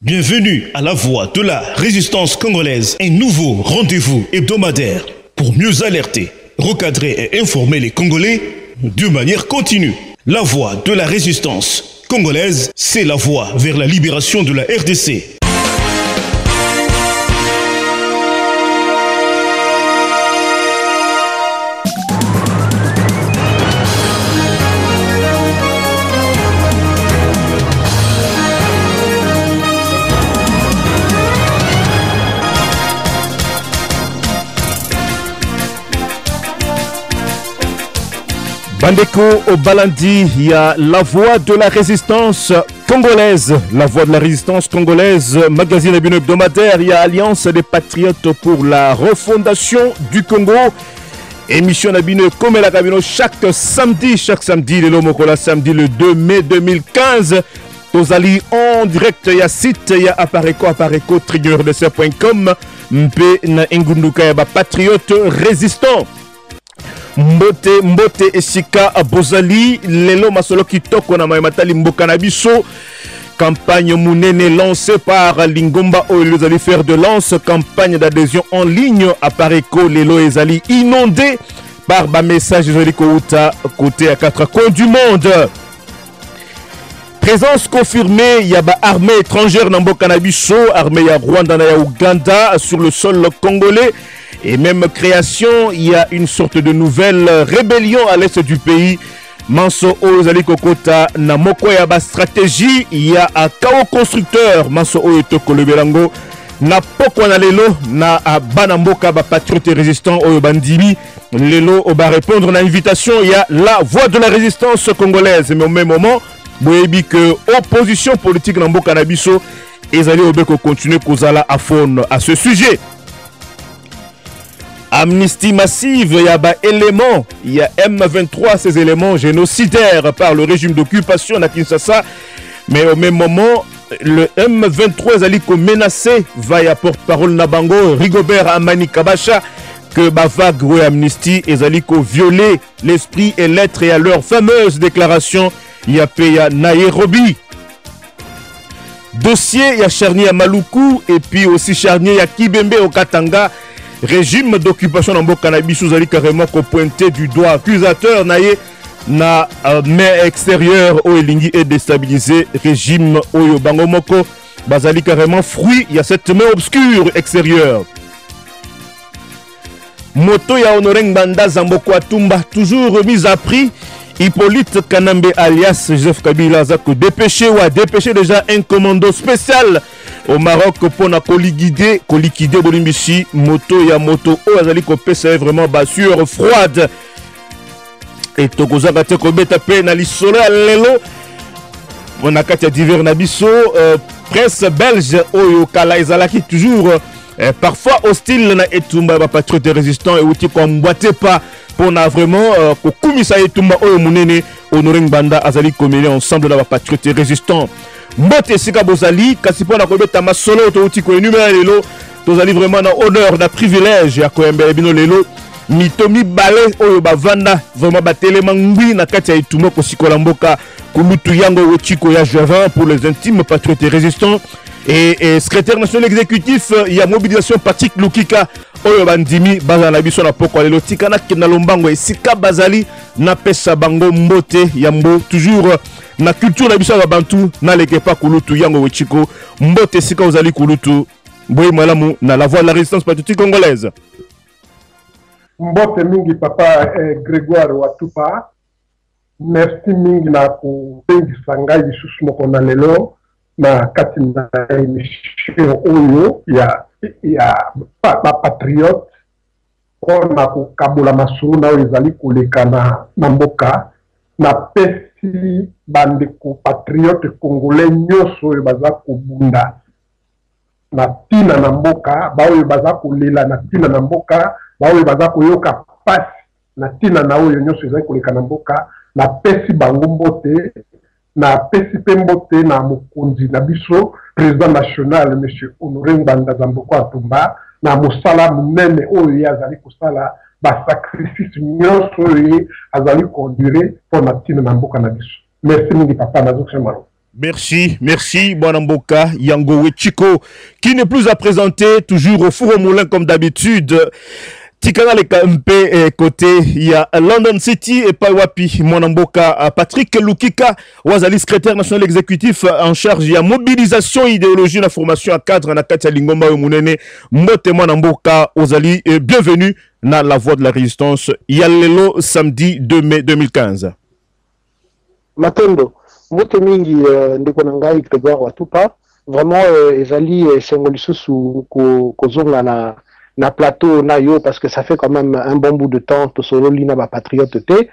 Bienvenue à la Voix de la Résistance congolaise, un nouveau rendez-vous hebdomadaire pour mieux alerter, recadrer et informer les Congolais de manière continue. La Voix de la Résistance congolaise, c'est la voie vers la libération de la RDC. Bandeko au Balandi, il y a la Voix de la Résistance congolaise. La Voix de la Résistance congolaise, magazine hebdomadaire, il y a Alliance des Patriotes pour la refondation du Congo. Émission Nabino comme la Cabino chaque samedi, le Lomokola samedi le 2 mai 2015. Tozali en direct, il y a site, il y a Apareco, triggerdeser.com, Mpe na Ngunduka ya Patriote résistant. Mbote esika Bozali lelo masolo kitoko na mayematali mboka na biso. Campagne Mounene lancée par Lingomba Oyelozali faire de lance. Campagne d'adhésion en ligne à Pareco lelo ezali inondé par ba message ezali kouta côté à 4 coins du monde. Présence confirmée, il y a armée étrangère dans mboka na biso, armée ya Rwanda na ya Uganda sur le sol congolais. Et même création, il y a une sorte de nouvelle rébellion à l'est du pays. Manso Ozali Kokota na moko ya ba stratégie, il y a un chaos constructeur. Manso Oyetoko Lebelango na poko na lelo na banamboka ba patriote résistant oyo bandimi lelo oba répondre na invitation. Il y a la Voix de la Résistance congolaise. Mais au même moment, boyebi que opposition politique na mboka na biso ezali obeko continuer kozala à fond à ce sujet. Amnistie massive, il y a éléments, il y a M23, ces éléments génocidaires par le régime d'occupation à Kinshasa. Mais au même moment, le M23 est menacé, va y à porte-parole Nabango, Rigobert Amani Kabacha, que vague ou amnistie est violer l'esprit et l'être et à leur fameuse déclaration, il y a Peya Nairobi. Dossier, il y a Charnier à Maluku et puis aussi Charnier à Kibembe au Katanga. Régime d'occupation dans Mboka na biso zali carrément ko pointé du doigt accusateur naie na main extérieure au elingi et déstabilisé régime oyo bango moko bazali carrément fruit il y a cette main obscure extérieure. Moto ya Honoré Nganda Zamboko Atumba toujours remise à prix. Hippolyte Kanambe alias Joseph Kabila Zako dépêché ou a dépêché déjà un commando spécial au Maroc pour na liquider Bolimbishi moto ya moto o azali ko pesa vraiment bassure froide et tokozaka te ko beta pe na lisolo lelo on a katia divers na biso presse belge oyo kala ezalaki toujours parfois hostile na etumba ba patriote résistant et outi ko mboite pas pour na vraiment kokumisa etumba oyo munene Honoré Nganda azali comélé ensemble na ba patriote résistant. Mbote sika bozali kasi pona kobeta masolo to uti ko énumérer lelo tozali vraiment na honneur na privilège ya koyembela bino lelo mitomi balé oyo bavanda vraiment batelema ngwi na kati ya etumba ko sikola mboka kulutu yango wotiko ya Javin pour les intimes patriotes résistants et secrétaire national exécutif il y a mobilisation Patrick Lukika oyo bandimi baza na biso na poko lelo tikana kina lombango esika bazali na pesa bango mbote yambo toujours na culture na biso ya bantu na lekepa kulutu yango wechiko mbote sika ozali kulutu boye malamu na la Voix de la Résistance patriotique congolaise. Mbote mingi papa Grégoire Watupa, merci mingi na kupengisa ngai lisusu moko na lelo na kati na émission oyo ya patriote kona kukabola masolo na oyo ezali koleka na mboka na pesi bandeko patriote congolais nyonso oyo baza kobunda na tina na mboka baoyo baza kolela na tina na mboka baoyo baza koyoka pasi na tina na oyo nyonso ezali koleka na mboka na pesi bango mbote na pesi pe mbote na mokonzi na biso président national monsieur Honoré Nganda Zamboko Atumba na mosala munene oyo yazali kosala ba sacrifice nyonso oyo azali conduire pour na tina na mboka na biso. Merci mingi papa na zoksema. Merci, Bonamboka, Yango Chico, qui n'est plus à présenter, toujours au four au moulin comme d'habitude. Tikana le KMP côté, il y a London City et Pawapi, Monamboka, Patrick Lukika, Wazali, secrétaire national exécutif en charge, il y a mobilisation, idéologie, la formation à cadre, na Katia Lingomba Mounene, Mote Monamboka, Wazali, bienvenue dans la voie de la résistance, Yalelo, samedi 2 mai 2015. Matendo, Mote Mingi, Ndekonangai, Grégoire Watupa, vraiment, Ezali, Sengolisusu, Kozonga na plateau na yo parce que ça fait quand même un bon bout de temps to solo lina ba patriote te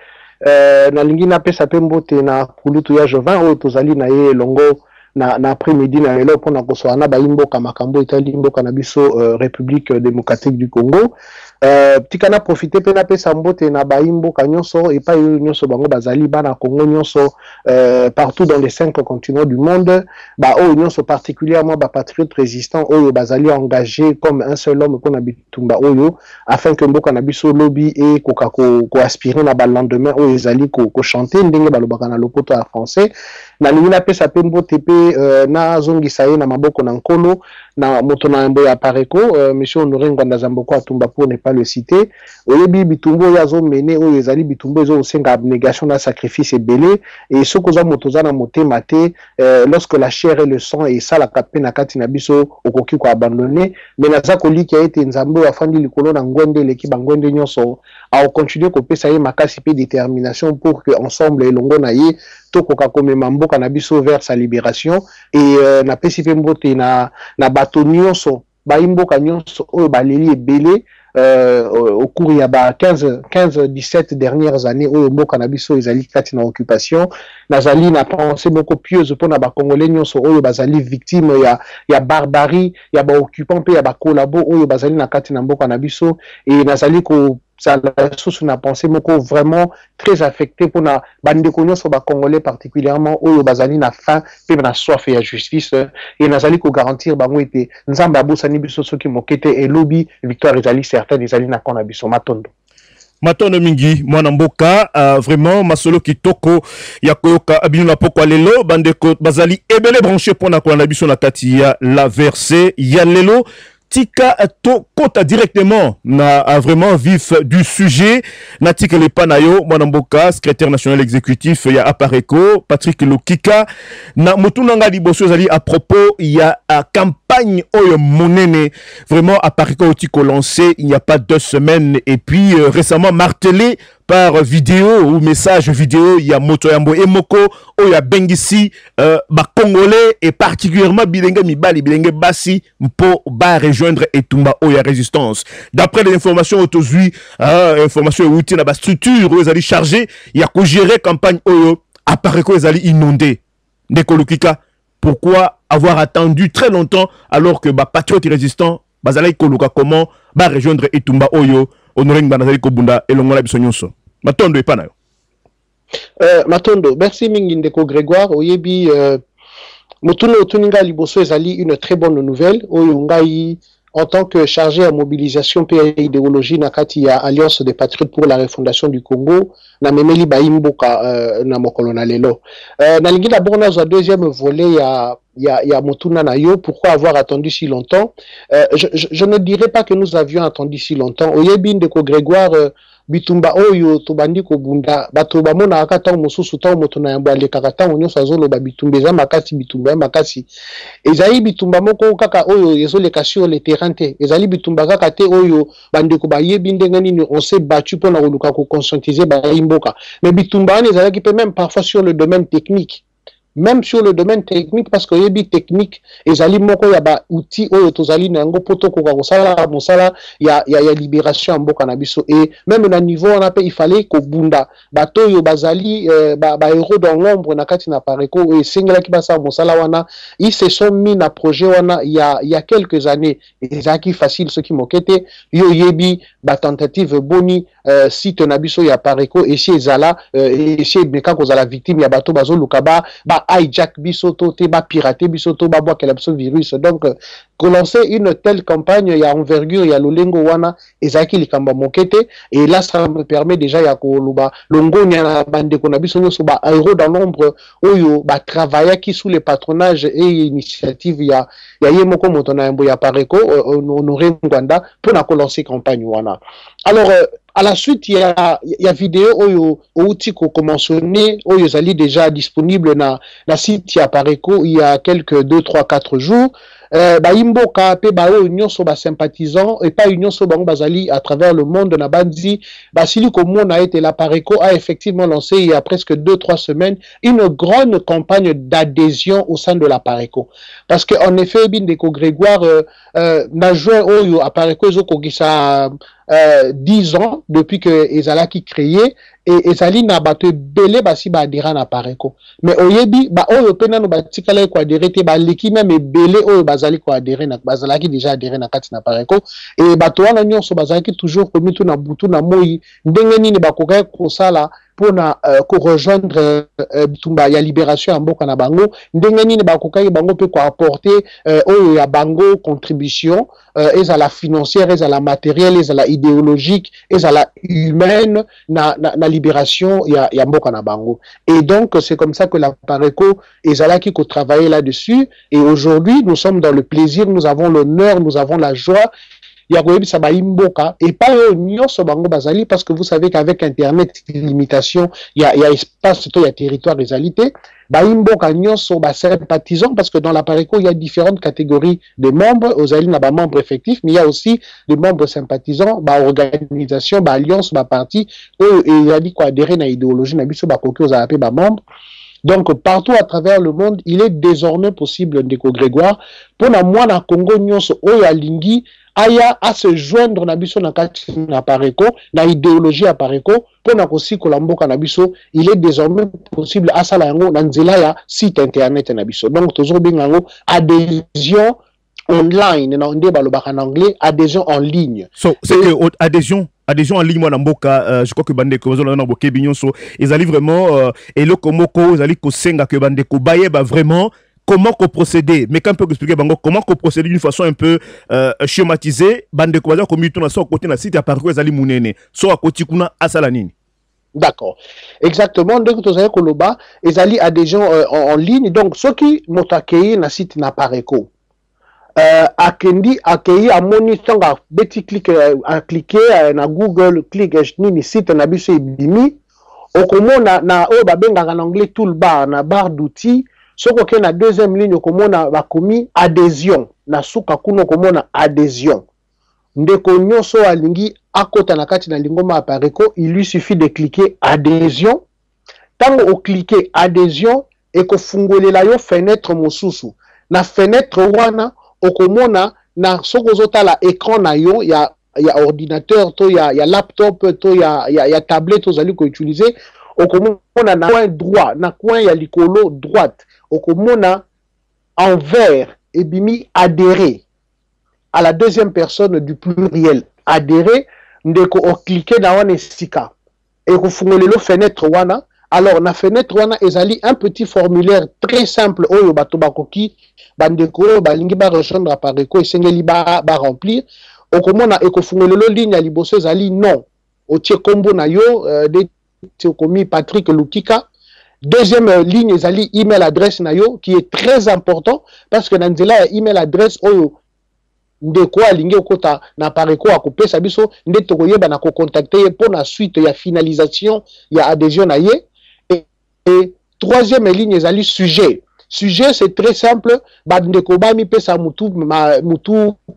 na lingi na pesa pembo te na kulutu ya Jovin o tozali na ye longo na après-midi na lelo pona kosoana ba imboka makambo etali imboka na biso République démocratique du Congo tikana profiter pe na pesa mbote na ba imboka nyonso et pas nyonso bango bazali bana Congo nyonso partout dans les 5 continents du monde ba o nyonso particulièrement ba patriotes résistants o bazali engagés comme un seul homme qu'on bitumba oyo afin que mboka na biso lobby et ko aspirer na ba lendemain o ezali ko chanter ndenge balobaka na lopoto ya français na lingina pesa pe mbote pe na zongisa ye na maboko na nkolo na moto na mbo ya pareko monsieur Honoré Ngwanda Zamboko Atumba pour ne pas le citer oyebi bitumbo ya zo mene o ezali bitumbo zo senga abnégation na sacrifice ebele et ce que za moto za na motema te lorsque la chair et le sang et ça la kapé na kati na biso okoki ko abandonner mais na za koliki a été nzambo afandi likolo na ngwende leki bangwende nyonso a continuer ko pesa ye makasi pe détermination pour que ensemble elongo na ye tokoka komema mboka na biso vers sa libération et na pesi pe mbote na bato nyonso ba imboka nyonso oyo baleli ebele au cours il y a 15-17 dernières années oyo mboka na biso ezali kati na occupation nazali na pensée beaucoup pieuse pour na ba congolais nyonso oyo bazali victime ya barbarie ya ba occupant pe ya ba collabo oyo bazali na kati na mboka na biso et nazali ko ça la source na pensée moko vraiment très affecté pour na bande nyonso ba congolais particulièrement oyo bazali na faim pe na soif ya justice et nazali ko garantir bango ete nzamba abosani biso soki mokete et lobby victoire ezali certaine ezali na kona biso matondo mingi mwana mboka vraiment masolo kitoko ya koyoka abino na pokwa lelo bandeko bazali ebele branché pona ko na biso na kati ya la versée ya lelo tika to kota directement na vraiment vif du sujet na tika le panayo mwana mboka secrétaire national exécutif ya Apareco Patrick Lukika na mutuna nga liboso zali à propos ya campagne oyo monene vraiment Apareco otiko lancé il n'y a pas 2 semaines et puis récemment martelé par vidéo ou message vidéo, il y a Moto Yambo Emoko, il y a Bengisi, Congolais et particulièrement Bilenge Mibali, Bilenge Bassi, pour rejoindre Etumba Oya Résistance. D'après les informations aujourd'hui, informations outils dans la structure où ils allaient charger, il y a qu'au gérer campagne Oyo, apparaît qu'ils allaient inonder. Nekolukika, pourquoi avoir attendu très longtemps alors que patriotes résistants, bazalai koluka comment rejoindre Etumba Oyo? Honoré Ngbanazali Kobunda et l'ongola bisonyonso. Matondo epana yo. Matondo, merci mingi ndeko Grégoire. Oyebi Motuno Otuninga Liboso ezali une très bonne nouvelle. Oyungai en tant que chargé à mobilisation et idéologie na kati ya Alliance des Patriotes pour la refondation du Congo na memeli baimboka na mokolo na lelo. Na lingi d'abord na deuxième volet ya Motuna na yo, pourquoi avoir attendu si longtemps? Je ne dirais pas que nous avions attendu si longtemps. Oyebi ndeko Grégoire bitumba oyo tobandi ko bunda bato bamona akata mosusu ta moto na yamba le kakata onyo sazolo ba bitumba za makasi bitumba makasi ezali bitumba moko kaka oyo ezole sur le terrain te ezali bitumba kaka te oyo bandi ko bayebi ndenge nini on s'est battu pour na koluka ko conscientiser ba imboka mais bitumba ne ezali qui même parfois sur le domaine technique. Même sur le domaine technique, parce que yebi technique, ezali moko ya ba outil oyo tozali na ngo poto ko kosala mosala ya libération en mboka na biso et même na niveau on appelle il fallait ko bunda bato yo bazali ba héros dans l'ombre na kati na Apareco et singela ki basa mosala wana ils se sont mis na projet wana il y a quelques années ezaki facile ce qui mokete yo yebi ba tentative boni site na biso ya Apareco et chez ezala et chez beka ko zala victime ya bato bazo lukaba ba hijack bisoto te ba pirater bisoto ba boire biso virus. Donc lancer une telle campagne, il y a envergure, il y a lolengo wana ezaki likamba mokete, et là ça me permet déjà ya ko luba longo nya bande ko na biso nyoso ba aéro dans l'ombre oyo ba travailler qui sous le patronage et initiative ya yemoko moto na yambo ya Pareko honoré Ngwanda pour na ko lancer campagne wana. Alors à la suite, il y a vidéo oyo outi ko mentionné oyo zali déjà disponible na site ya Pareko il y a quelques 2 3 4 jours. Ba imboka pe ba union so ba sympathisants et pas union so bango bazali à travers le monde na bandi basili comme on a été la Pareko a effectivement lancé il y a presque 2-3 semaines une grande campagne d'adhésion au sein de la Pareko, parce que en effet Bindeko Grégoire na juin oyo a Pareko zo kogisa 10 ans depuis que ezalaki créé et ezali na bato belé basi ba adhérent na Pareko, mais oyebi ba oyo pena no batikala ko adhérer te ba leki même belé oyo bazali ko adhérer na bazalaki déjà adhérer na kati na Pareko, et bato wana nyonso bazalaki toujours komi tu na butu na moi ndenge nini bakoka ko sala pour na ko rejoindre bitumba ya libération ya mboka na bango, ndenge nini bakoka bango pe ko apporter oyo ya bango contribution ezala financière, ezala matérielle, ezala idéologique, ezala humaine na libération ya mboka na bango. Et donc c'est comme ça que la Pareko ezalaki ko travailler là-dessus, et aujourd'hui nous sommes dans le plaisir, nous avons l'honneur, nous avons la joie ya koyebisa ba imboka et pas nyonso bango bazali, parce que vous savez qu'avec internet limitation il y a espace to ya territoire réalité ba imboka nyonso ba sympathisants, parce que dans la Pareko il y a différentes catégories de membres, ozali na ba membres effectifs, mais il y a aussi des membres sympathisants, ba organisation, ba alliance, ba parti et il a dit quoi adhérer na idéologie na biso ba koki ozala pe ba membre. Donc, partout à travers le monde, il est désormais possible, Ndeko Grégoire, pour na moi na Congo nyonso oyo alingi aya à se joindre na biso na kati na Pareko, na idéologie à Pareko, pour na kosi kolamboka na biso, il est désormais possible à sala yango na nzela ya site internet na biso. Donc, toujours bien yango adhésion online, na onde balobaka en anglais, adhésion en ligne. So, c'est que adhésion en ligne moi mboka je crois que bande ko bazona na boke binyonso ezali vraiment eloko moko ezali ko senga que bande ko baye ba vraiment comment qu'on procéder, mais quand on peut expliquer bango comment qu'on procéder d'une façon un peu schématisée, bande ko bazona komi tuna so côté na site ya Pareko ezali munene so a côté kuna asala nini. D'accord, exactement. Donc tu sais koloba ezali adhésion en ligne, donc ceux qui motakei na site na Pareko akendi akei amoni tonga beti cliquer na Google click ni site na biso ebimi okomona na o babengaka en anglais toolbar na barre d'outils soko ke na deuxième ligne okomona bakomi adhésion na suka kuno okomona adhésion ndeko nyonso alingi akota na kati na lingoma ya Pareko, il lui suffit de cliquer adhésion. Tango o cliquer adhésion et ko fungolela yo fenêtre mosusu na fenêtre wana okomona na soko zotala écran na yo ya ordinateur to ya laptop to ya tablette ozali ko utiliser, okomona na coin droit na coin ya likolo droite okomona en vert ebimi adhérer à la deuxième personne du pluriel adhérer, ndeko o cliquer na wana esika et ko fungolelo fenêtre wana. Alors na fenêtre wana ezali un petit formulaire très simple oyo bato bakoki bandeko balingi ba rejoindre à Pareko esengeli ba remplir okomona ekofungolelo ligne ya liboso ezali non otie kombo na yo de komi Patrick Lukika. Deuxième ligne ezali email adresse na yo qui est très important, parce que na nzela ya email adresse oyo ndeko alingi okota na Pareko akopesa biso nde tokoyeba na ko contacter pour la suite ya finalisation ya adhésion na ye. Et troisième ligne ezali sujet. Sujet c'est très simple, bandeko bami pesa mutu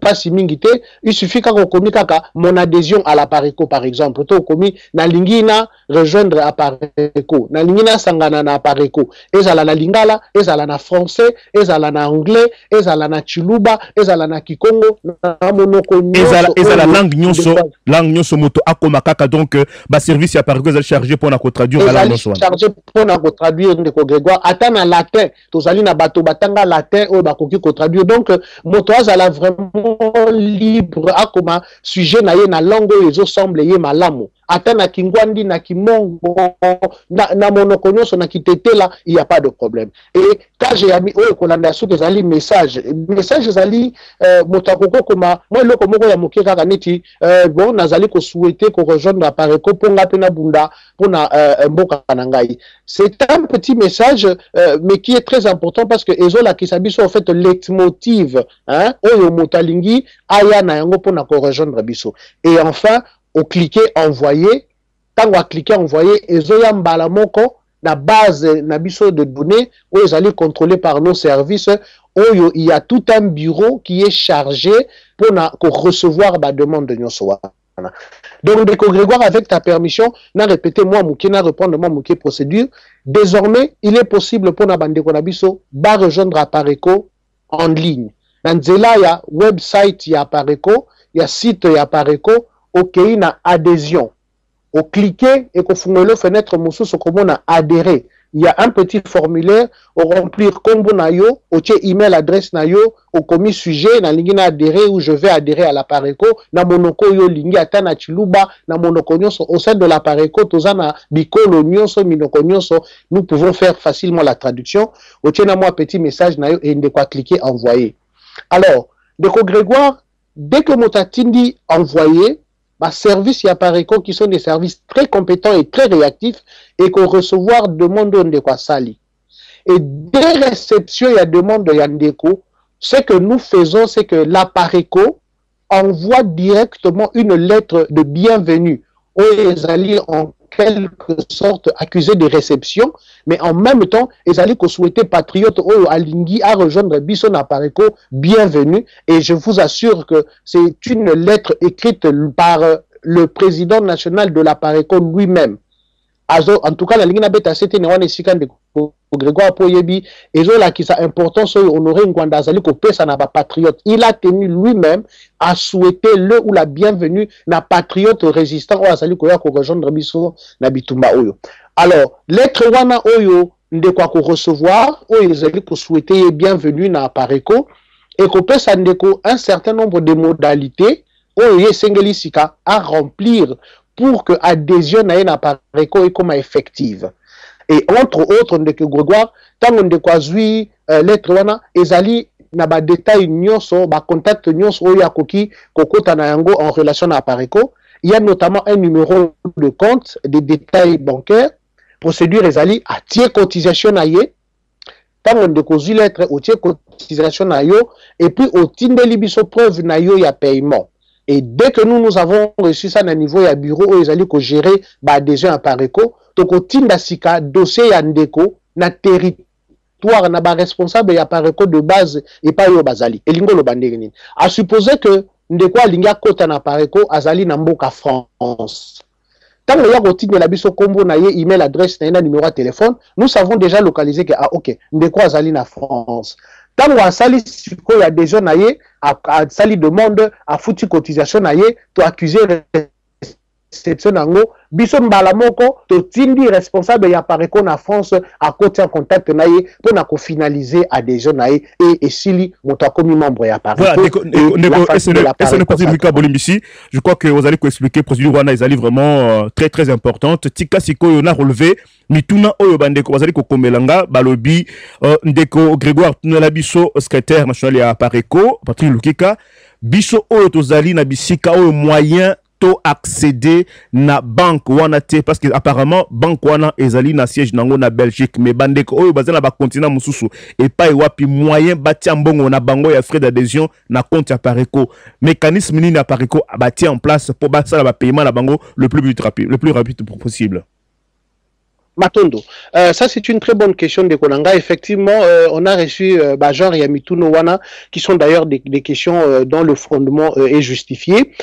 pasi mingite, il suffit kako komi kaka mon adhésion à la Pareko par exemple, to komi na lingina rejoindre à Pareko, na lingina sangana na Pareko, ezala na lingala, ezala na français, ezala na anglais, ezala na chiluba, ezala na kikongo, na monoko nyonso, ezala langue nyonso moto akoma kaka, donc ba service ya Pareko ezali chargé pour na ko traduire la langue nyonso. Chargé pour na ko traduire Ndeko Grégoire ata na latin. Tozali na bato batanga latin ou bakoki ko traduire, donc moto azala vraiment libre akoma sujet na ye na langue ezo semble ye malamu ata na kingwandi na kimongo na monoko nyonso na kitetela, il n'y a pas de problème. Et quand j'ai mis oyo kolanda soki ezali message ezali moto akoko koma moi eloko moko ya moke kaka neti bon nazali ko souhaiter ko rejoindre Apareco ponga pe na bunda pona mboka na ngai. C'est un petit message mais qui est très important parce que ezola kisabiso en fait leitmotiv hein oyo motalingi aya na yango pona ko rejoindre biso. Et enfin au cliquer envoyer, quand on va cliquer envoyer ezoya mbala moko la base na biso de données où ils allaient contrôler par nos services où il y a tout un bureau qui est chargé pour recevoir la demande de Nyonsoa. Donc Ndeko Grégoire, avec ta permission, n'a répété moi Mouké, n'a reprendre moi Mouké procédure. Désormais, il est possible pour Nabandeko Nabiso de rejoindre Apareco en ligne. Dans Zela, il y a website, il y a Apareco, il y a site, il y a Apareco, ok, il y a adhésion. Au cliquer et qu'on fournit le fenêtre moussou ce qu'on a adhéré. Il y a un petit formulaire au remplir combo nayo, au email adresse nayo, au commis sujet, na lingi na adhérer ou je vais adhérer à l'Apareco, na monoko yo lingi atana chiluba, na monoko nyonso au sein de l'Apareco, tozana bikolo nyonso minoko nyonso, nous pouvons faire facilement la traduction. Au na moi petit message nayo et de quoi cliquer envoyer. Alors, Ndeko Grégoire, dès que Motatindi envoyé, services Apareco qui sont des services très compétents et très réactifs et qu'on recevoir demande de quoi sali. Et dès réception, il y a demande de Yandeko. Ce que nous faisons, c'est que l'Apareco envoie directement une lettre de bienvenue aux alliés en quelque sorte accusés de réception, mais en même temps, les alliés qui souhaitaient patriotes ou Alingi à rejoindre Bisson Apareco, bienvenue. Et je vous assure que c'est une lettre écrite par le président national de l'Apareco lui-même. En tout cas, la ligne bêta c'était ne sikan de Grégoire Poyebi et là qui sa importance honorer Ngwanda Zali ko pesa na ba patriote. Il a tenu lui-même à souhaiter le ou la bienvenue na patriote résistant ou Azali ko ya ko rejoindre biso na bitumba oyo. Alors, lettre wana oyo de quoi ko recevoir ou Azali ko souhaiter bienvenue na Apareco et ko pesa ndeko un certain nombre de modalités ou yesengeli sika à remplir pour que l'adhésion à Apareco est comme effective. Et entre autres, Ndeko Grégoire, tant on décoisui lettre wana, ezali na ba détail nyonso, ba contact nyonso oya koki kokota na yango en relation à Apareco. Il y a notamment un numéro de compte, des détails bancaires, procédure ezali à tiers cotisation na ye. Tant on décoisui lettre au tiers cotisation na yo, et puis au tindeli biso preuve na yo ya paiement. Et dès que nous avons reçu ça à niveau ya bureau où ils allaient gérer l'adhésion à Apareco, donc au tinda sika dossier ya ndeko na territoire na ba responsable ya Apareco de base et pas yo bazali. Et lingo lo bandeni. À supposer que ndeko alinga kota na Apareco azali na mboka France. Tant que ya routine la biso kombo na ye email adresse na numéro de téléphone, nous savons déjà localiser que ah OK, ndeko azali na France. Tant qu'on sali il y a des gens à sali demande à foutu cotisation to accuser réception nango biso mbala moko to tindi responsable ya Apareco na France à côté en contact naye pour na finaliser adhésion naye et sili moto akomi membre ya Apareco. Je crois que vous allez expliquer procédure wana ils allaient vraiment très très importante. Tika siko yona relevé mituna oyo bandeko bazali ko komelanga balobi Ndeko Grégoire tunela biso secrétaire national ya Apareco Patrick Lukika biso oyo tozali na bisika oyo moyen to accéder na banque wana te parce que apparemment banque wana ezali na siège nango na Belgique mais bandeko oyo bazana ba continent mususu et pas wapi moyen batia mbongo na bango ya frais d'adhésion na compte Apareco mécanisme ni na Apareco bâti en place pour basala ba paiement na bango le plus rapide possible. Matondo, ça c'est une très bonne question de Konanga. Effectivement, on a reçu Bajor et Amituno Wana, qui sont d'ailleurs des questions dont le fondement est justifié.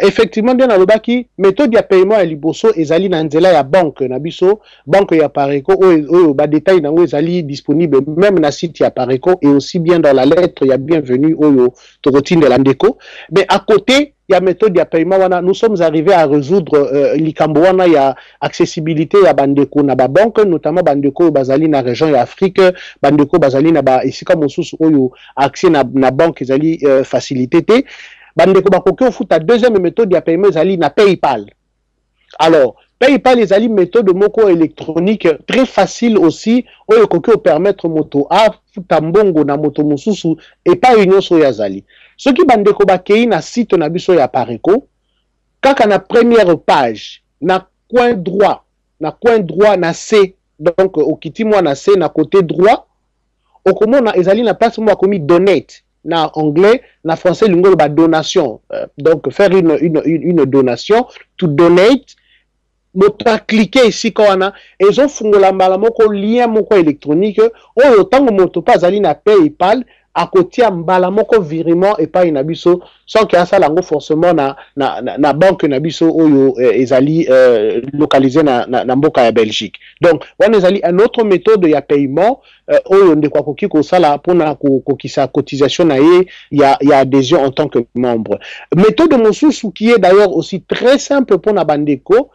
Effectivement, dans la Lobaki, méthode de paiement à Liboso, Ezali Nanzela ya banque Nabiso, banque ya Apareco, détail nango Ezali disponible même na site ya Apareco et aussi bien dans la lettre, il y a bienvenue au Torotine de l'Andeco. Mais à côté, il y a méthode de paiement wana, nous sommes arrivés à résoudre l'ikambo wana, il y a accessibilité à bandeko na ba banque, notamment bandeko bazali na région ya Afrique, bandeko bazali na ba ici comme sous oyo accès na banque ezali facilité te bandeko bakoki au futa deuxième méthode de paiement ezali na PayPal. Alors, PayPal les alliés méthode moko électronique très facile aussi oyo koki permettre moto a tambongo na moto mususu et pas union so yazali. Ce qui bandeko bakei na site na biso ya Pareco kaka na première page na coin droit na C donc okiti moi na C na côté droit okomona ezali na place moi komi donate na anglais na français lingolo ba donation donc faire une donation to donate moto cliquer ici quand ils ont fungola mbala moko lien moko électronique oyo tango moto pas ali na PayPal à côté mbala moko virement et pas une abisso sans qu'il y a ça lango forcément na banque na biso oyo ezali localisé na mboka ya Belgique. Donc on ezali une autre méthode ya paiement oyo ndekwa koki ko sala pona kokisa cotisation na ye ya adhésion en tant que membre. Méthode mosusu qui est d'ailleurs aussi très simple pour na bandeko.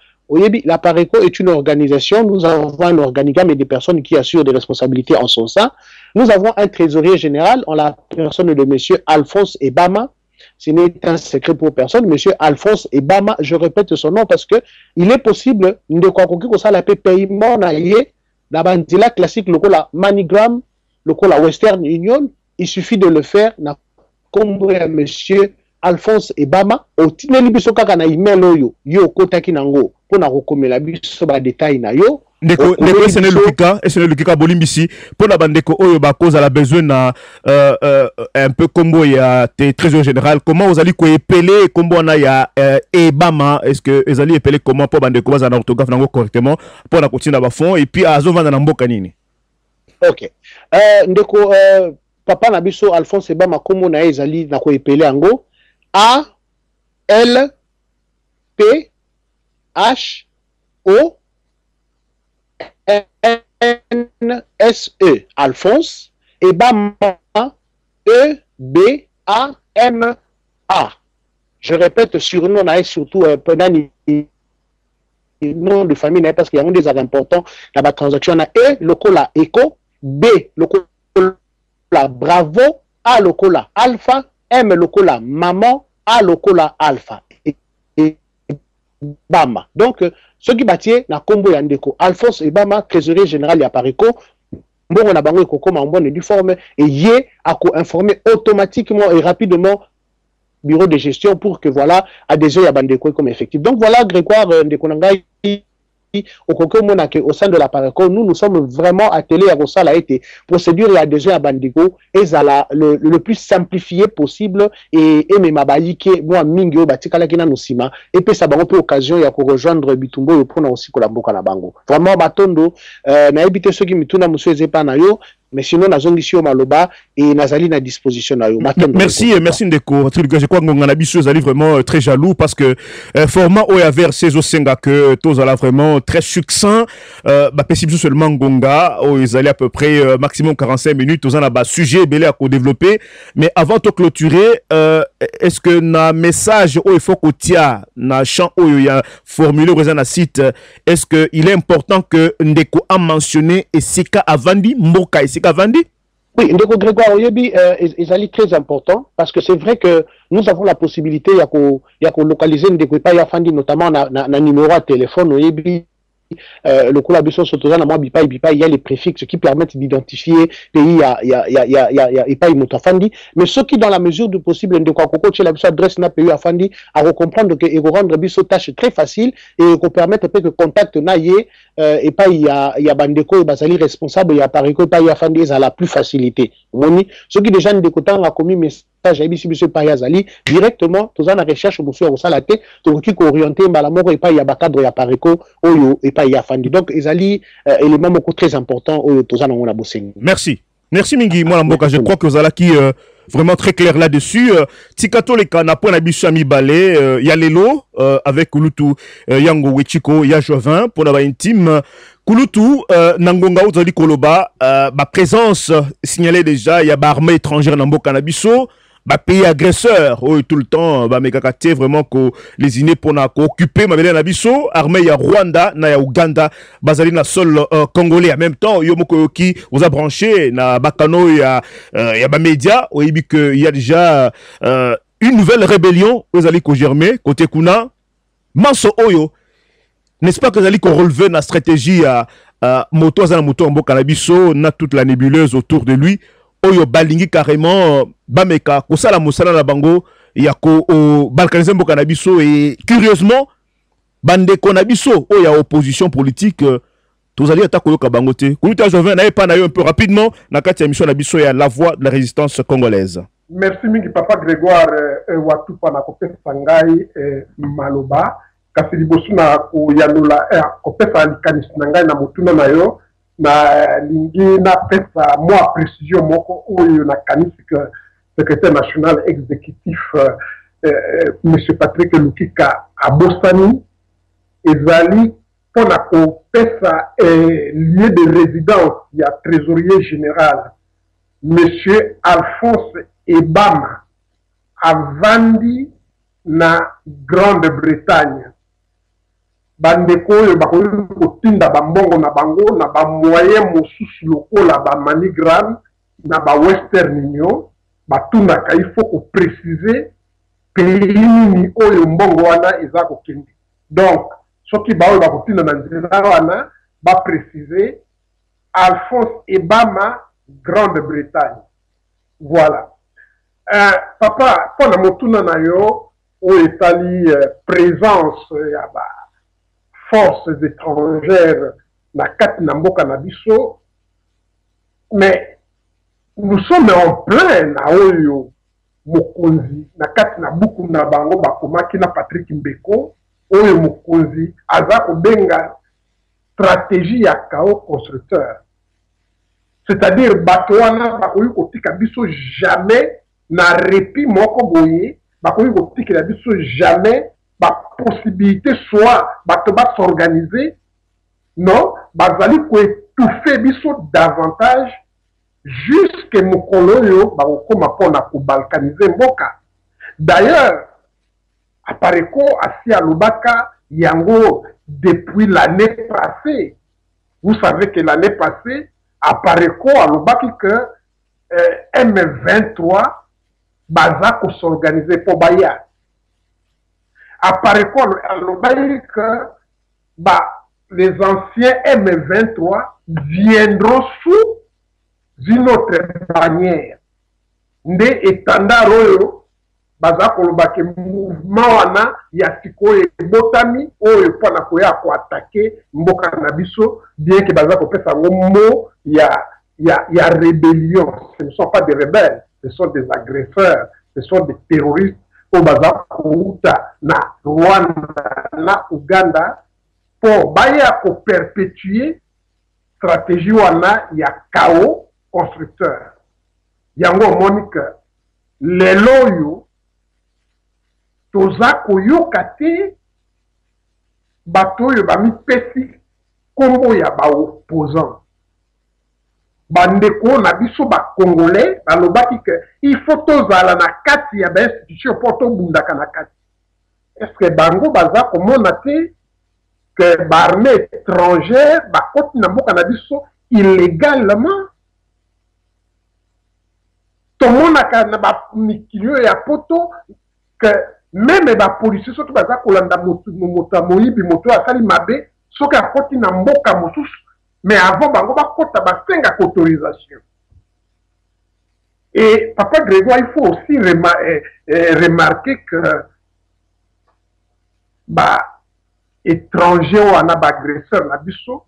La Pareco est une organisation, nous avons un organigramme et des personnes qui assurent des responsabilités en son sein. Nous avons un trésorier général en la personne de M. Alphonse Ebama. Ce n'est un secret pour personne, M. Alphonse Ebama, je répète son nom parce que il est possible de quoi que ça l'appelle paiement na bandila classique le la MoneyGram, le la Western Union, il suffit de le faire na combo à M. Alphonse Ebama au tineli biso kaka na email oyo yo kotaki nango pona kokomela biso ba détail na yo ndeko esene lukika bolimbisi pona bandeko oyo ba cause la besoin na un peu combo ya trésorier général comment vous allez ko épeler combo na ya Ebama est-ce que vous allez épeler comment pour bandeko baza na orthographe nango correctement pona kotina ba fond et puis azovanda na mboka nini. OK ndeko papa na biso Alphonse Ebama combo na ezali na ko épeler yango A L P H O N S E Alphonse Ebama E B A M A. Je répète surnom et surtout pendant nom de famille parce qu'il y a des importants dans la transaction E locola Echo B locola Bravo A locola Alpha M locola maman, A locola alpha. Et Bama. Donc, ce qui bâtit na combo yandeko. Alphonse Ebama, trésorier général ya Pareco. Bon, on a bango comme en bonne et due forme. Et yé a informer automatiquement et rapidement bureau de gestion pour que voilà, adhésion ya bandeko comme effectif. Donc voilà, Grégoire Ndekonangai. Au sein de la Pareco, nous sommes vraiment attelés à ça a été procédure et adhésion à Bandego et le plus simplifié possible et Memabaïke moi Mingyo Batikala Kina Nusima et puis ça va un peu occasion il y a pour rejoindre Bitumbo et pour aussi collaborer à Bango. Vraiment Batondo na éviter ceux qui me tournent monsieur Zepa na yo mais sinon na zongisio maloba et nazali na disposition na yo. Merci Ndeko. Je crois que ngana biso zali vraiment très jaloux parce que format oya vers ces osenga que tous ala vraiment très succinct ba possible seulement ngonga o ils à peu près maximum 45 minutes aux a sujet belé à développer mais avant de clôturer est-ce que na message o il faut que tia na champ o ya formulé au na site est-ce que il est important que Ndeko a mentionné et sika avandi mboka et sika avandi. Oui, Ndeko Grégoire Oyebi est très important parce que c'est vrai que nous avons la possibilité de localiser Ndeko Epai Afandi notamment na numéro de téléphone Oyebi le collaboration sur Tozana moi Bipai il y a les préfixes qui permettent d'identifier pays Epai Motafandi mais ceux qui dans la mesure du possible Ndeko Koko chez la adresse na pays Afandi à recomprendre que et rendre biso tâche très facile et qu'on permette que contact na yé Epai il y a Bandeko et Basali responsable il y a Pareco Epai Afandi à la plus facilité moni ceux qui déjà Ndeko Tanga a commis message ABC monsieur Payazali directement Tozana recherche monsieur Rosalate qui orienté Malamoro Epai ya Bakadro ya Pareco oyo Epai ya Fandi donc ezali élément beaucoup très important oyo Tozana on a bossé. Merci Mingi moi Mboka je crois que vous allez qui vraiment très clair là-dessus. Tikato les canapons na biso ami balé Yalelo avec Kulutu Yango Wechiko ya Jovin pour la intime Kulutu Nangonga Ozali Koloba ma présence signalée déjà il y a armée étrangère na Mboka na biso ba pays agresseur tout le temps ba mekakate vraiment ko les iné pour na occuper ma na biso armée ya Rwanda na ya Uganda bazali na sol congolais en même temps yo moko ki vous a branché na bakano ya ba média oyebi que il y a déjà une nouvelle rébellion aux ali ko germer côté kuna Manso Oyo n'est-ce pas que vous allez relever la stratégie à moto à moto en Bokanabiso, na toute la nébuleuse autour de lui, oyo balingi carrément bameka kosala mosala la bango ya ko balkaniser Bokanabiso et curieusement bande konabiso oya opposition politique tous allez attaquer le Kabangote. Koulouta Joven n'avait pas un peu rapidement na kati émission na biso ya la voix de la résistance congolaise. Merci mingi papa Grégoire Watupa na kopesa sangai maloba kasi liboso na koyanula kopesa likanisi na ngai na motuna na yo na lingi na pesa moi précision moko oyo na kanisi que secrétaire national exécutif monsieur Patrick Lukika abosani ezali pour la kopesa lieu de résidence il y a trésorier général monsieur Alphonse Ebama avandi na Grande-Bretagne bandeko oyo bakoki kotinda bambongo na bango na bamoyen mosusu lokola bamanigram na Western Union batundaka il faut kopréciser pays nini oyo mbongo wana eza kokende donc soki baoyo bakotinda na nzela wana bapréciser Alphonse Ebama Grande-Bretagne voilà. Papa, pour la motuna na yo, où est présence ya ba forces étrangères na kati na mboka na biso, mais nous sommes en plein na oyo mokonzi na kati na buku na bango bakomaki na Patrick Mbeko oyo mokonzi aza kobenga stratégie ya chaos constructeur, c'est-à-dire bato wana bakoki kotika biso jamais na répit moko boye bakoki kotikela biso jamais ba possibilité soit bato ba s'organiser non bazali ko étouffer biso davantage jusque mokolo yo bakokoma pona ko balkaniser mboka. D'ailleurs apareko asi alobaka yango depuis l'année passée. Vous savez que l'année passée apareko alobaki que M23 baza ko s'organiser pour baya. Apareko alobaki que les anciens M23 viendront sous une autre bannière. Nde etanda royo baza kolobaki mouvement wana ya sikoyo botami oyo pona koya ko attaquer mboka na biso bien que baza ko pesa ngo ya rébellion. Ce ne sont pas des rebelles, ce sont des agresseurs, ce sont des terroristes au baza kouta na Rwanda na Uganda pour baya ko perpétuer stratégie wana ya chaos constructeur. Yango Monique leloyo toza koyoka te bato yo bami pesi kombo ya ba opposant bandeko na biso ba congolais balobaki que il faut tozala na kati ya ba institution pour to bundaka na kati. Est-ce que bango baza komona te que ba armée étrangère ba koti na mboka na biso illégalement tomonaka na ba mikilio ya poto que même ba policiers soki baza kolanda moto moyibi moto asali mabe soki akoti na mboka mosusu mais avant bango bakota basenga autorisation. Et papa Grégoire, il faut aussi remarquer que étrangers ou un agresseur na biso,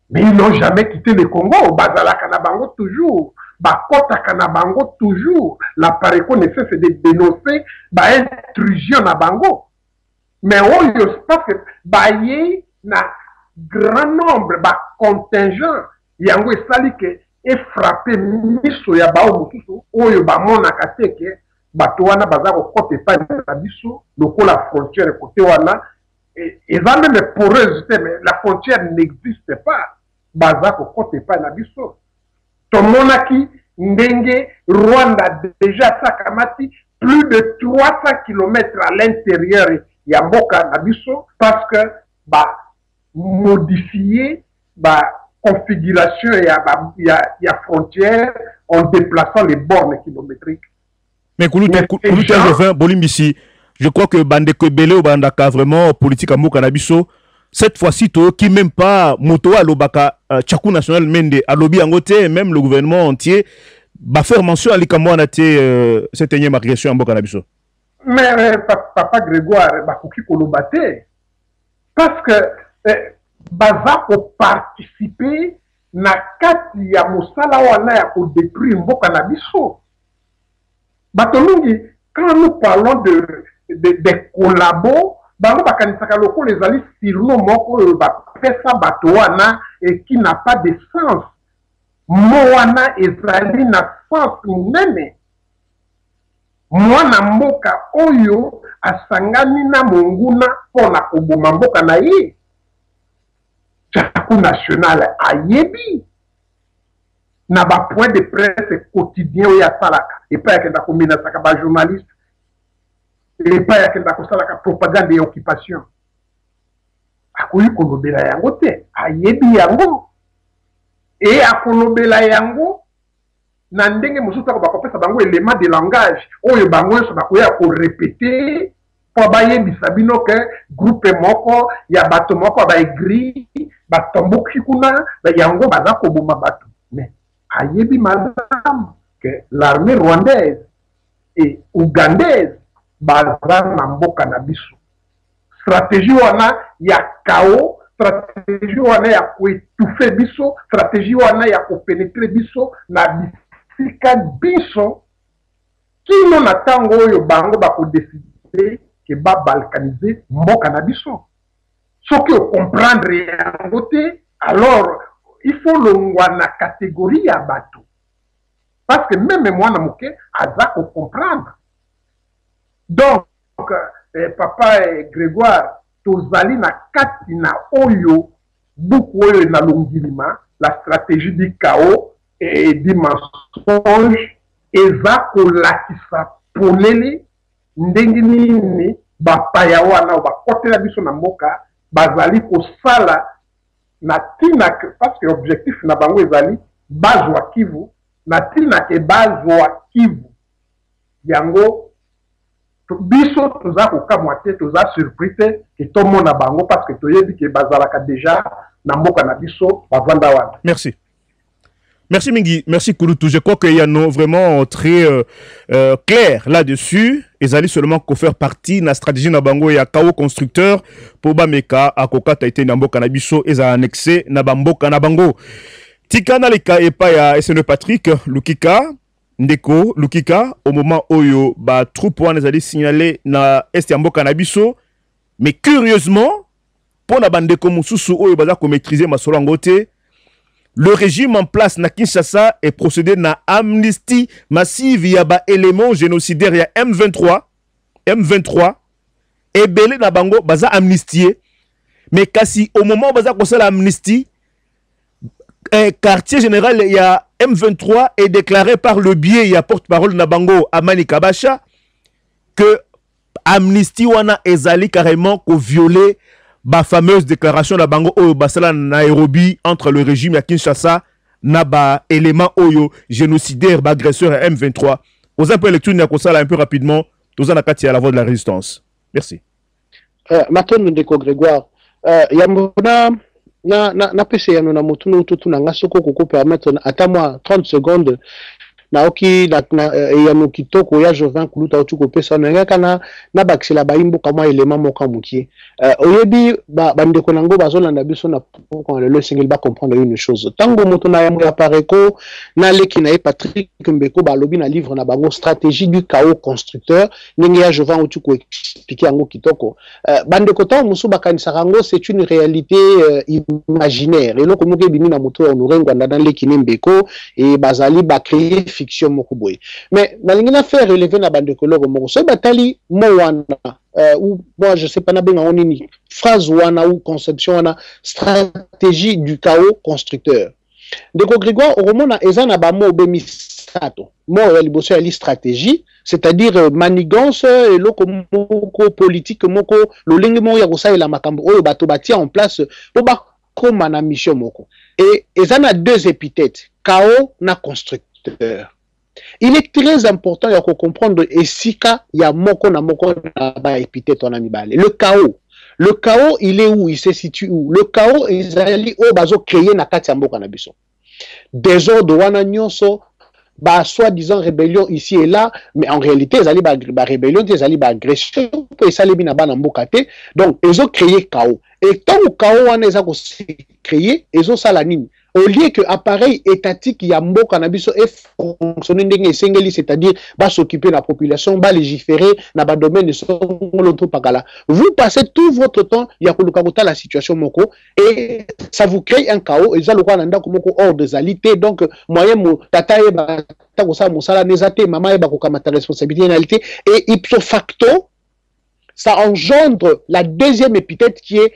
mais ils n'ont jamais quitté le Congo. Bazalaka na bango toujours, bakota kana bango toujours. La pareko ne cesse de dénoncer intrusion na bango. Mais oyo parce que baye na grand nombre contingent yango esali ke e frappé miso ya bao mosusu oyo bamonaka te ke bato wana baza kokota epai na biso lokola frontière côté wana eza même poreuse te, mais la frontière n'existe pas. Baza kokota epai na biso tomonaki ndenge Rwanda déjà sakamati plus de 300 km à l'intérieur ya mboka na biso parce que modifier configuration ya frontière en déplaçant les bornes kilométriques. Mais Koulouta Bolimbisi, je crois que Bandeko Belé ou Bandaka vraiment politique à Mokanabiso, cette fois-ci, qui même pas moto à l'obaka Tchakou National Mende, à l'obi angote, même le gouvernement entier, va faire mention à l'Ikamouana cette énième agression en Bokanabiso. Mais papa Grégoire, bakoki kolobate, parce que baza pour participer na kati ya mosala wana ya ko détruire Bokanabiso. Batolungi, quand nous parlons de collabos, bango bakanisaka loko les alliés sirno moko bapesa bato wana et qui n'a pas de sens. Moana ezali na sens munene. Mwana mboka oyo asangani na monguna pona koboma mboka na ye. Tchakou National ayebi. Na ba point de presse quotidien oya salaka. Et pas yake ndako mina saka ba journaliste. Et pas yake ndako salaka propagande et occupation. Akoyi kolobela yango te. Ayebi yango. Et akolobela yango. Na ndenge mosusu bakopesa bango élément de langage oyo bango so bakoya ko répéter po bayebisa bino ke groupe moko ya bato moko ba egri batomboki kuna ba yango baza koboma bato mais ayebi madame que l'armée rwandaise et ougandaise baza na mboka na biso stratégie wana ya chaos, stratégie wana ya ko étouffer biso, stratégie wana ya ko pénétrer biso na sika biso kino na tango oyo bango bako décider ke ba balkaniser mboka na biso soki o comprendre yango te alors il faut longwa na catégorie ya bato parce que même moi na moke aza ko comprendre donc papa Grégoire tozali na kati na oyo buku oyo na longilima la stratégie du chaos et des mensonges eza kolakisa polele ndenge nini bapaya wana bakotela biso na mboka bazali kosala na tina parce que objectif na bango ezali bazwa Kivu na tina ke bazwa Kivu yango biso toza kokamwa te toza surpris te ke tomona bango parce que toyebi ke bazalaka déjà na mboka na biso bavanda wana. Merci. Merci Mingi, merci Kouloutou. Je crois qu'il y a vraiment très clair là-dessus. Ils allaient seulement qu'on faire partie de la stratégie Nabango et à Kao constructeur pour Bameka, à Koka Taïté Nambo Kanabiso et à annexer Nabambo Kanabango. Tikana Leka et Paya et SNE Patrick, Lukika, Ndeko, Lukika, au moment où yo ba troupe les allaient signaler na Estiambo Kanabiso. Mais curieusement, pour Nabandeko Moussousou, où yo baza ko maîtriser ma solangote, le régime en place na Kinshasa est procédé na amnistie massive ya ba éléments génocidaires ya M23 et belé na bango baza amnistié mais kasi au moment où baza kosala amnistie quartier général ya M23 est déclaré par le biais ya porte-parole na bango Amani Kabasha que amnistie wana ezali carrément ko violer ba fameuse déclaration la bango oyo basala na Nairobi entre le régime ya Kinshasa na ba élément oyo génocidaire ba agresseur à M23. Aux un peu lecture na kosala un peu rapidement toza na kati ya la voix de la résistance. Merci. Maintenant ndeko Grégoire yambona na pese ya na motuno tutu na ngasoko ko permettre ata moi 30 secondes naoki ya mokitoko ya Jovin Kuluta otuko pesa na kana na bakisela baimbo kama élément moka mukie oyebi bandeko nango bazolanda biso na quand le single ba comprendre une chose tango moto na ya pareko na leki na Patrick Mbeko ba lobi na livre na bango stratégie du chaos constructeur ningi ya Jovin otuko expliquer yango kitoko bandeko tango musu bakanisa rango c'est une réalité imaginaire et loko moke bimi na moto on rengwa na leki Mbeko et bazali ba créer fiction mokuboy mais nalingi na faire relever na bandeko loko moko so batali mo wana ou moi je sais pas na benga onini phrase wana ou conception wana stratégie du chaos constructeur ndeko Grégoire oromona eza na ba mo bemisato mo ya liboso ya stratégie c'est-à-dire manigance et loko moko politique moko lolenge mo ya kosalela makambo oyo bato batia en place po ba koma na mission moko et eza na deux épithètes chaos na constructeur. Il est très important de comprendre esika ya moko na moko na ba épithète on a mibale. Le chaos. Le chaos, il est où? Il se situe où? Le chaos, ils allaient au bazo créer na kati ya mboka na biso. Désordre wana nyonso, bah, soi-disant rébellion ici et là, mais en réalité, ils allaient ba rébellion, ils allaient ba agression, et ça les bina ba na mboka te. Donc, ils ont créé chaos. Et tant que chaos wana ils ont créé, ils ont ça la nini. Au lieu que appareil étatique ya mboka na biso et fonctionner ndenge esengeli, c'est-à-dire ba s'occuper de la population, ba légiférer na ba domaine de son l'autre pakala. Vous passez tout votre temps ya koluka kota la situation moko et ça vous crée un chaos et ça le quoi nanda komoko hors des alités. Donc moyen mo tata e ba ta ko sa mosala nezate mama e ba ko kamata responsabilité réalité et ipso facto ça engendre la deuxième épithète qui est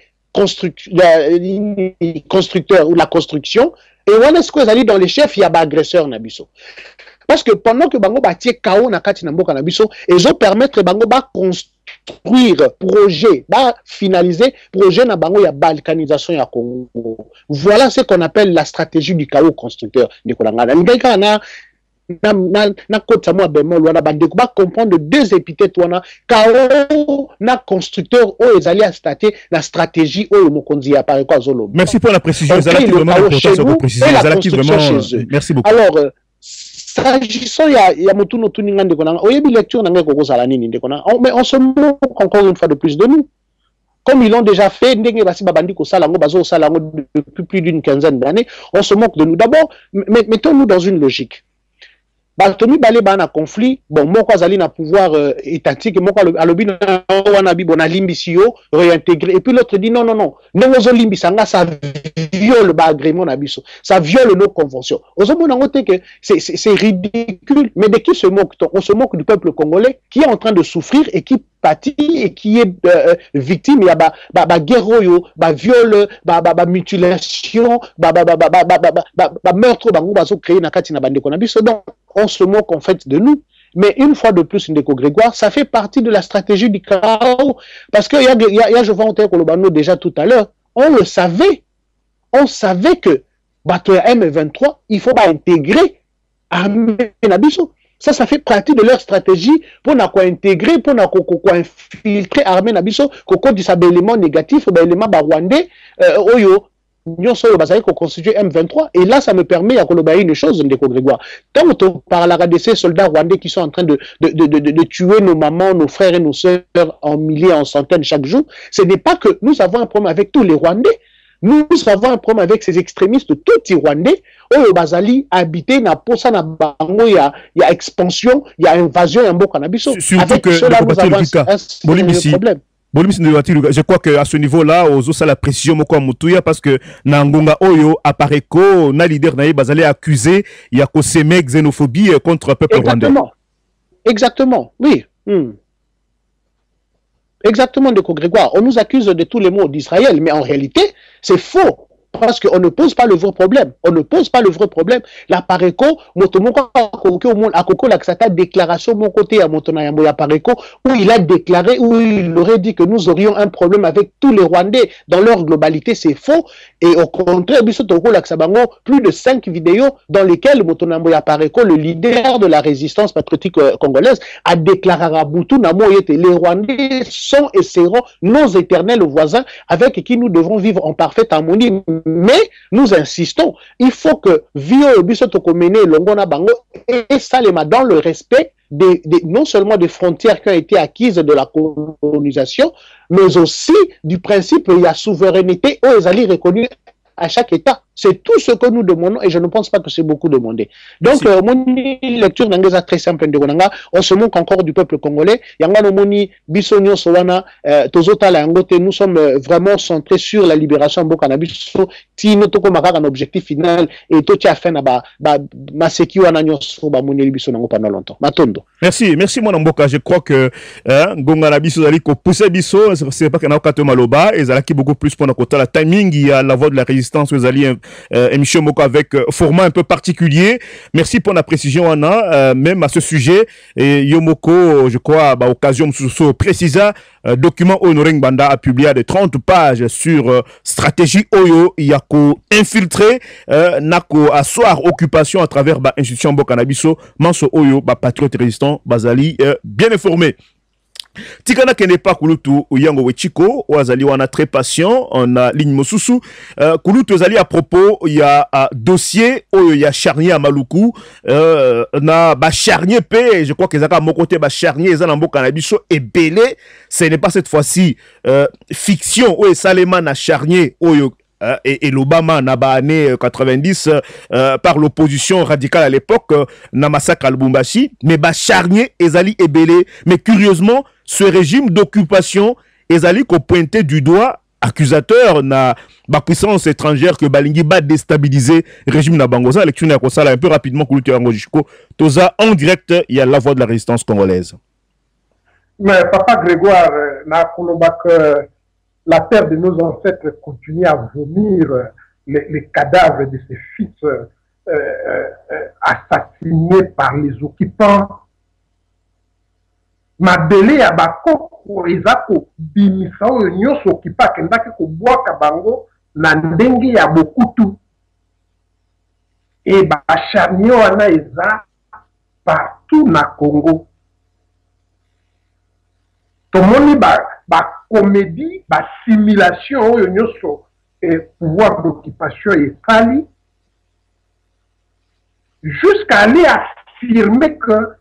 constructeur ou la construction. Et on est-ce que vous allez dans les chefs, il y a des agresseurs nabiso. Parce que pendant que bango batie kao na kati na mboka nabiso, ils ont permettre bango ba construire projet, ba finaliser projet na bango ya balkanisation ya Congo. Voilà ce qu'on appelle la stratégie du chaos constructeur. Na kota mo bemol wana bandeko ba comprendre deux épithètes wana chaos na constructeur o ezali a stater la stratégie o mokonzi ya par quoi zolo. Merci pour la précision, Zalaki vraiment important de préciser, Zalaki vraiment merci beaucoup. Alors s'agissant ya mutuno tuninga ndeko na oyebi lecture na ngeko kozala nini ndeko na mais on se moque encore une fois de plus de nous. Comme ils l'ont déjà fait, depuis plus d'une quinzaine d'années, on se moque de nous. D'abord, mettons-nous dans une logique. Baltoni balé bana conflit, bon, moi quoi zali na pouvoir étatique, moi quoi alobi na wana bi bona limbisio réintégrer et puis l'autre dit non ngozo limbisanga ça viole ba agrément na biso, ça viole nos conventions. Ozomo na ngote que c'est ridicule, mais de qui se moque-t-on? On se moque du peuple congolais qui est en train de souffrir et qui pâtit et qui est victime ya ba guerre ba viol, ba mutilation, ba meurtre bango bazo créer na kati na bandeko na biso. Donc on se moque en fait de nous. Mais une fois de plus, Ndeko Grégoire, ça fait partie de la stratégie du chaos. Parce qu'il y a je vais en terre Kolobano déjà tout à l'heure, on le savait. On savait que bateau M23, il faut pas intégrer Armée Nabiso. Ça fait partie de leur stratégie pour intégrer, pour infiltrer Armée Nabiso, qu'on dit ça élément négatif, élément rwandais, oyo. Nous sommes constitué M23 et là ça me permet à colobayer une chose Ndeko Grégoire. Quand on parlera de ces soldats rwandais qui sont en train de tuer nos mamans, nos frères et nos sœurs en milliers, en centaines chaque jour, ce n'est pas que nous avons un problème avec tous les Rwandais. Nous avons un problème avec ces extrémistes, tous les Rwandais. Oyo bazali habité na posa na bango ya expansion, il y a invasion en Bokanabiso. Avec que cela nous avons un problème. Je crois qu'à ce niveau-là, aux ça la pression parce que Nangonga Oyo apparaît ko na leader naïe bazali accusé il y a s'aimer xénophobie contre le peuple rwandais. Exactement, oui. Exactement, Ndeko Grégoire. On nous accuse de tous les maux d'Israël, mais en réalité, c'est faux. Parce qu'on ne pose pas le vrai problème. On ne pose pas le vrai problème. La Pareko, Motomoko Akoko Laksata déclaration mon côté à Motonayambo la Pareko, où il a déclaré, où il aurait dit que nous aurions un problème avec tous les Rwandais dans leur globalité. C'est faux. Et au contraire, Bissotoko Laksabango, plus de 5 vidéos dans lesquelles Motonayambo la Pareko, le leader de la résistance patriotique congolaise, a déclaré à Rabutu Namoyete, les Rwandais sont et seront nos éternels voisins avec qui nous devons vivre en parfaite harmonie. Mais nous insistons, il faut que Vio Bisotokomene Longona Bango et Salema dans le respect non seulement des frontières qui ont été acquises de la colonisation, mais aussi du principe il y a souveraineté aux alliés reconnus à chaque État. C'est tout ce que nous demandons et je ne pense pas que c'est beaucoup demandé. Donc, mon lecture d'Angeza très simple de Gonanga, on se moque encore du peuple congolais. Yangano Moni, Bissonio Sowana, Tozota Langote, nous sommes vraiment centrés sur la libération de Bokanabiso, Tino Toko Makaka, un objectif final, et Totia Fena, Maseki Wananyo Soba Moni Bissonango pendant longtemps. Matondo. Merci, mon Mboka. Je crois que Gonga Bisso Zaliko poussé Bisso, c'est pas qu'il y a un Maloba, et Zalaki beaucoup plus pour notre la timing, il y a la voix de la résistance aux alliés. Émission Moko avec format un peu particulier. Merci pour la précision, Anna. Même à ce sujet, Yomoko, je crois, occasion de préciser, document Honoring Banda a publié de 30 pages sur stratégie Oyo, Yako infiltré, Nako asseoir occupation à travers institution Bokanabiso, Manso Oyo, patriote résistant, Bazali, bien informé. Tikana kene pas kulutu Yango Wechiko, Oazali wana très patient, on a ligne Mosusu. Kulutu Ozali à propos, il y a dossier, il y a charnier à Maluku, na ba charnier pe, je crois que Zaka Mokote ba charnier, Zanambo Kanabiso et Belé, ce n'est pas cette fois-ci fiction, ou Salema na charnier, et l'Obama n'a pas année 90 par l'opposition radicale à l'époque na massacre à Lubumbashi, mais ba charnier Ezali et Belé, mais curieusement ce régime d'occupation Ezali ko pointé du doigt accusateur na ba puissance étrangère que balingi ba déstabiliser régime na Bango. Ça lecture na ko sala un peu rapidement Kulutu Yango Jiko toza en direct, il y a la voix de la résistance congolaise. Mais papa Grégoire na kolobak la terre de nos ancêtres continue à vomir les cadavres de ses fils assassinés par les occupants. Mabele ya bakoko ezako bimisa oyo nyonso okipa kendaki kobwaka bango na ndenge ya bokutu. Et bacharnier wana eza partout na Congo. Tomoni comédie, simulation, et pouvoir d'occupation et fali, jusqu'à aller affirmer que,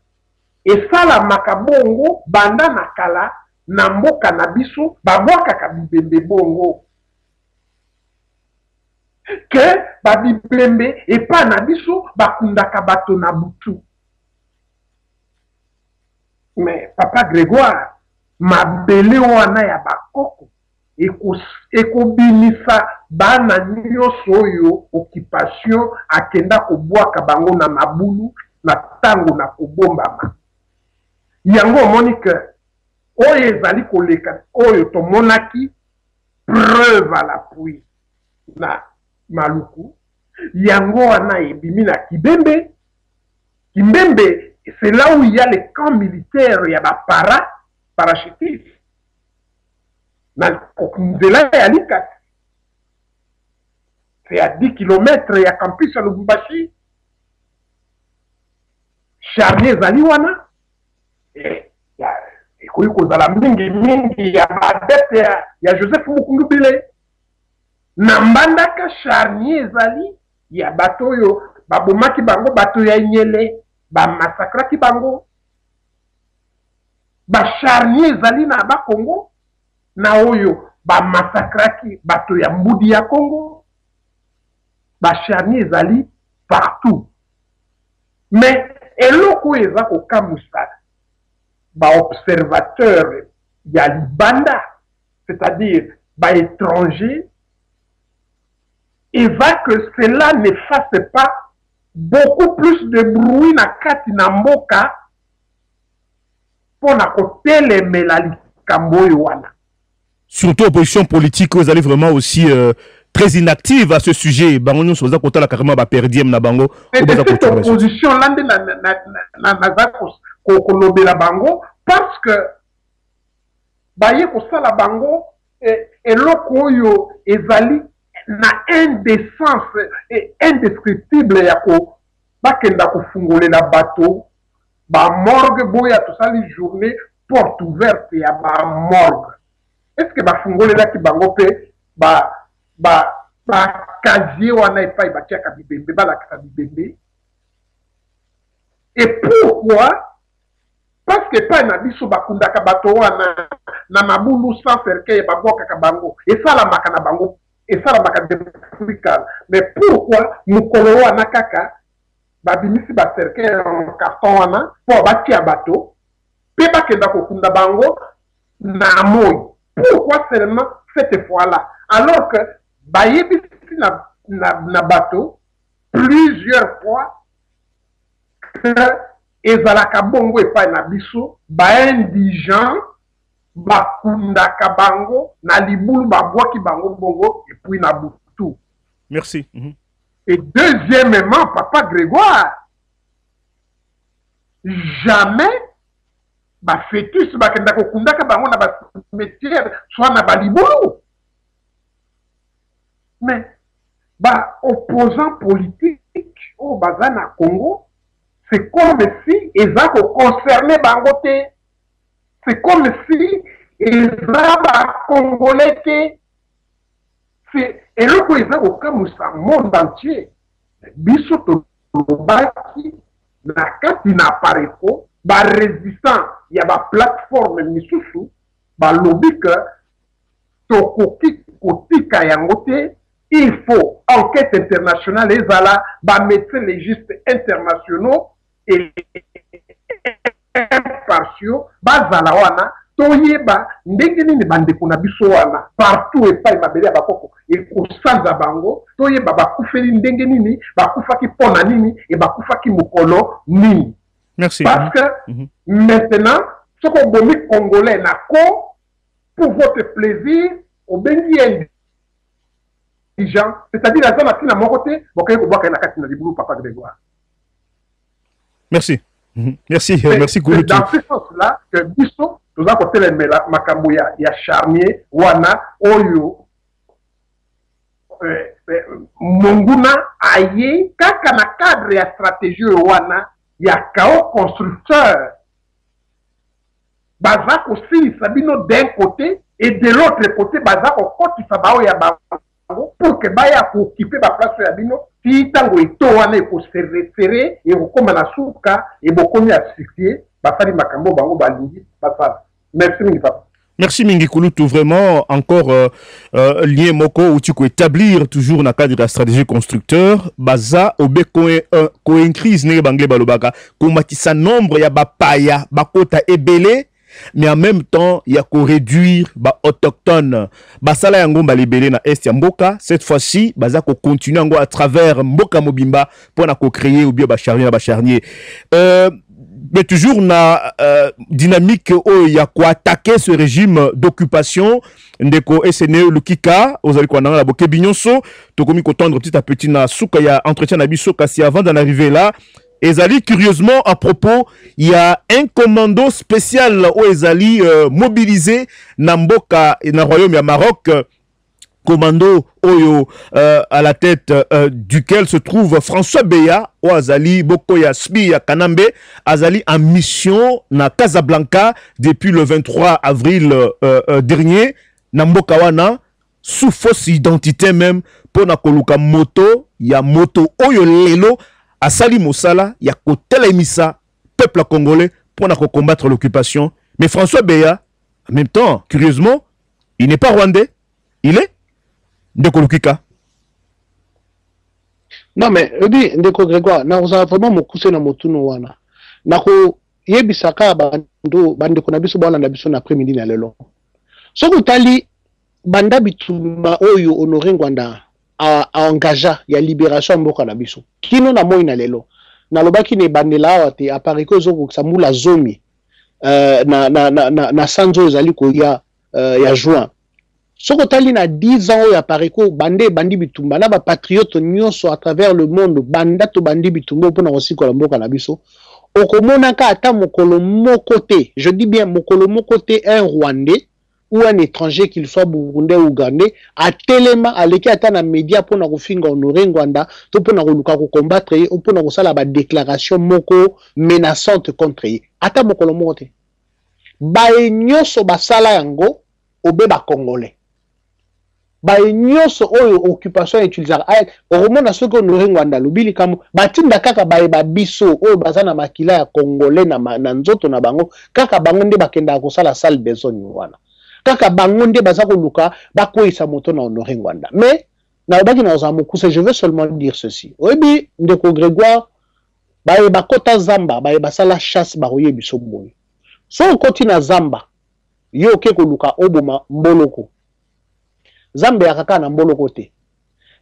et ça la makabongo, banda nakala, nambo kanabiso, babwaka kabibembe bongo. Que, babibembe, et pas nabiso, bakundaka bato nabutu. Mais, papa Grégoire, mabele wana ya bakoko ekobimisa bana nyonso oyo occupation akenda kobwaka bango na mabulu na tango na kobombama. Yango omoni ke oyo ezali koleka oyo tomonaki preuve à l'appui na Maluku, yango wana ebimi na Kibembe. Kibembe, c'est là où il y a les camps militaires, il y a ba parachutistes. C'est à 10 km, il y a campus à Lubumbashi. Charnier Zaliwana. Et il y a Joseph Mukungubile. Nambandaka Charnier Zali, il y a bateau yo, babomaki bango, bateau ya Nyele, ba massacraki bango. Ba charnier Zali na ba Congo, na oyo, ba massacraki bateau ya Mbudi ya Congo. Ba charnier Zali partout. Mais, eloko eza ko kamusa, ba observateur ya Libanda, c'est-à-dire, ba étranger, et va que cela ne fasse pas beaucoup plus de bruit na kati na mboka pour na kotele melali kamboyo wana. Surtout opposition politique, vous allez vraiment aussi très inactive à ce sujet. Bango nous sommes à la carrément ba perdiem na bango. Cette opposition lande na ko la bango parce que baye ko sala bango et loko yo ezali na indécence et indescriptible ya ko bakenda ko fungolela bateau ba morgue boya to sali journée porte ouverte ya ba morgue. Est-ce que ba fungolela ki bango pe ba casier wana epai ba tia ka bibembe ba la ka bibembe? Et pourquoi? Parce que pas na biso bakunda ka bateau wana na mabulu sans cercueil ba boka ka bango et ça la makana bango. Et ça, la macadémique. Mais pourquoi nous colons à Nakaka, babimisi ba cercueil en carton wana, pour bâtir un bateau, puis bakenda kokunda bango, na moy. Pourquoi seulement cette fois-là? Alors que, bayebisi na bateau, plusieurs fois, que ezalaka bongo et pas na biso, ba indigent, bakunda kabango na libulu babwaki bango bongo et puis na butu. Merci. Et deuxièmement, papa Grégoire, jamais ba fœtus bakenda kokunda kabango na ba cimetière soit na ba libulu. Mais ba opposant politique au bazana Congo, c'est comme si ils ont concerné bango te. c'est comme si ils avaient congolais et le coup, ils ont au monde entier. Biso to lobaki na kati na pareko ba résistant il y a ba plateforme misusu ba lobika to koki kotika yangote il faut enquête internationale ezala ba médecins légistes internationaux et impartiaux bazala wana toyeba ndenge nini bandeko na biso wana partout epai mabele ya bakoko ekosanza bango toyeba bakufeli ndenge nini bakufaki mpona nini e bakufaki mokolo nini. Merci. Parce que maintenant soki obomi congolais na ko pour votre plaisir obengi indigent, c'est-à-dire aza na ntina moko te bokoki kobwaka ye na kati na libulu papa Grégoire. Merci. Merci, merci Kouloutou. C'est dans ce sens-là que biso toza kotelemela makambo ya charnier wana oyo monguna aye kaka na cadre ya stratégie wana ya kao constructeur baza kosilisa bino d'un côté et de l'autre côté baza kokotisa bao ya bango pour que baya kookipe baplace ya bino ti ntango eto wana ekoserefere ekokoma na suka ebokomi asphyxie basali makambo bango balingi basala. Merci mingi papa. Merci Mingi Kouloutou, vraiment encore lien moko où tu peux établir toujours dans le cadre de la stratégie constructeur baza obe ko crise ne bangle balobaka komatisa nombre ya bapaya bakota ebele mais en même temps il y a ko réduire ba autochtone basala yango ba libéré na est ya mboka cette fois-ci baza ko continuer ngo à travers mboka mobimba pour na ko créer ou bien ba charnier mais toujours na dynamique où il y a quoi attaquer ce régime d'occupation ndeko SNE Lukika ozali kwa nanga la boke binyonso tokomi ko tendre petit à petit na suka ya entretien na biso kasi avant d'en arriver là. Ezali, curieusement, à propos, il y a un commando spécial où Ezali mobilisé dans Mboka et dans le royaume du Maroc. Commando Oyo à la tête duquel se trouve François Beya ou Azali Bokoya Sbi à Kanambe Azali en mission na Casablanca depuis le 23 avril dernier na Mboka wana sous fausse identité même pour na koluka moto ya moto Oyo lelo asali mosala ya kotela emisa peuple congolais pour na combattre l'occupation. Mais François Beya en même temps curieusement il n'est pas rwandais, il est Ndeko Lukika. Non mais Ndeko Grégoire, na oza vraiment mokuse na motuno wana. Nako yebisaka bandeko na biso bana na biso na après-midi na lelo. Soko tali banda bituma oyo Honoré Ngwanda a engagé ya libération mboka na biso. Kino na moi na lelo. Na lobaki ne bandela wate apariko zoko samula zomi na sanzo zali ko ya juin. Soko tali na 10 ans ya pareko bandi bitumba na ba patriote nyonso à travers le monde banda to bandi bitumba pona osiko la mboka na biso okomona ka ata mokolo moko te, je dis bien mokolo moko te, un Rwandais ou un étranger qu'il soit burundais ou ougandais a telema aleki ata na média pona kofinga Honoré Ngwanda to pona koluka ko combattre ou pona kosala ba déclaration moko menaçante contre ye ata mokolo moko te ba nyonso basala yango obeba congolais ba nyonso oyo occupation utilisaka oromona soko Honoré Ngwanda lobili kamo batinda kaka ba biso oyo bazana makila ya congolais na nzoto na bango kaka bango nde bakenda kosala salle besogne wana kaka bango nde baza koluka bakoisa moto na Honoré Ngwanda. Mais na obaki na ozamokuse, je veux seulement dire ceci oyebi Ndeko Grégoire bakota zamba basala chasse baroye biso boye so okoti na zamba yo ke koluka oboma mboloko Zamba ya kaka na mboloko te.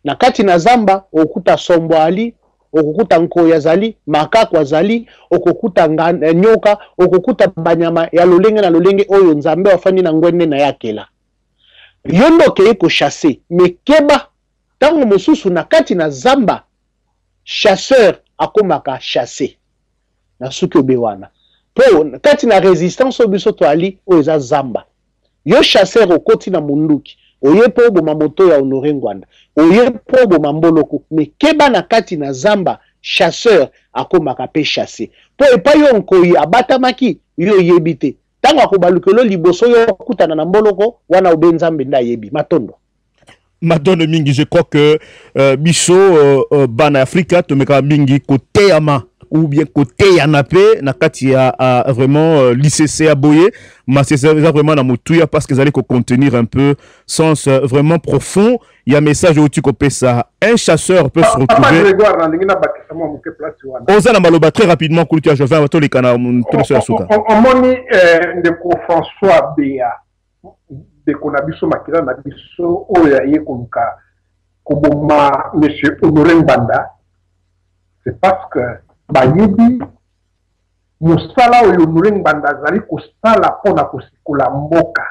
Na kati na zamba okuta sombo ali, okukuta nkoya zali, makako zali, okukuta nyoka, okukuta banyama ya lolenge na lolenge oyo nzambe wafani na ngwende na yakela. Yondo ke ko chasser, mais keba tango mosusu na kati na zamba chasseur akomaka chasser. Na suki bewana. Po kati na résistance obiso to ali oza zamba. Yo chasseur okoti na munduki. Oye po boma moto ya Honoré Ngwanda. Oye po boma mboloko. Mais keba na kati na zamba chasseur akomaka pe chasser. Po epa yo nkoyi abatamaki yo yebite. tanga ko balukelo liboso yo kutana na mboloko wana obenzambe nda yebi matondo. Madone mingi, je crois que biso bana Afrika tomeka mingi côté yama ou bien côté yanapé na kati ya vraiment l'ICC à boyer, mais c'est vraiment na mutuya parce que ça allait contenir un peu sens vraiment profond. Il y a un message où tu copies ça. Un chasseur peut se retrouver. Oza na maloba très rapidement que tu as joué à les canards. On moni de François Béa. De konabiso makila na biso oya ye konuka koboma monsieur Honoré Mbanda, c'est parce que bayebi musala oyo Honoré Mbanda zali kosala pona kosikola mboka.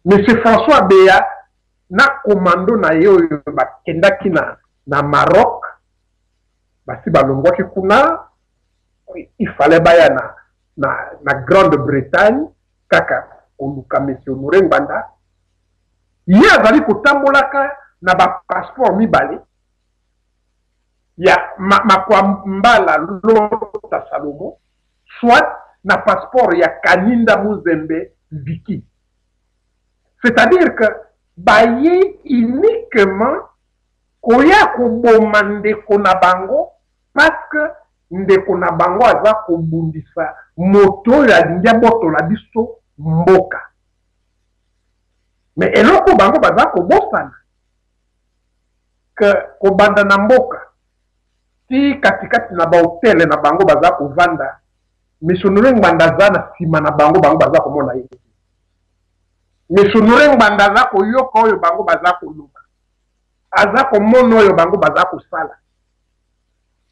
Monsieur François Béa na commando na ye oyo bakendaki na Maroc basi balongwaki kuna, il fallait baya na Grande-Bretagne kaka oluka monsieur Honoré Mbanda ye azali kotambolaka na ba passeport mibale ya makwambala Lota Salomo soit na passeport ya Kaninda Muzembe Viki, c'est-à-dire que baye uniquement koya koboma ndeko na bango parce que ndeko na bango aza kobundisa moto ya lindia boto la biso mboka. Mais eloko bango baza kobosana que kobanda na mboka ti katikati na ba hotel na bango baza kovanda monsieur Honoré Mbanda za na sima na bango baza komona ye. monsieur Honoré Mbanda za koyoka oyo bango baza koluka aza komona oyo bango baza kosala,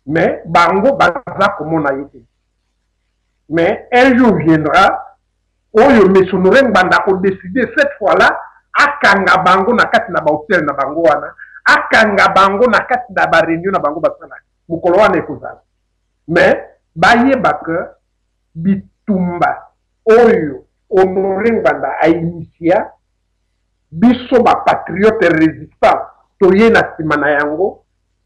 mais bango baza komona ye. Mais un jour viendra oyo monsieur Honoré Mbanda ko décider cette fois-là akanga bango na kati na ba hotel na bango wana, akanga bango na kati na ba réunion na bango basala mukolo wana ekozala. Mais bayeba que bitumba oyo Honoré Mbanda a initia biso ba patriote résistant toye na sima na yango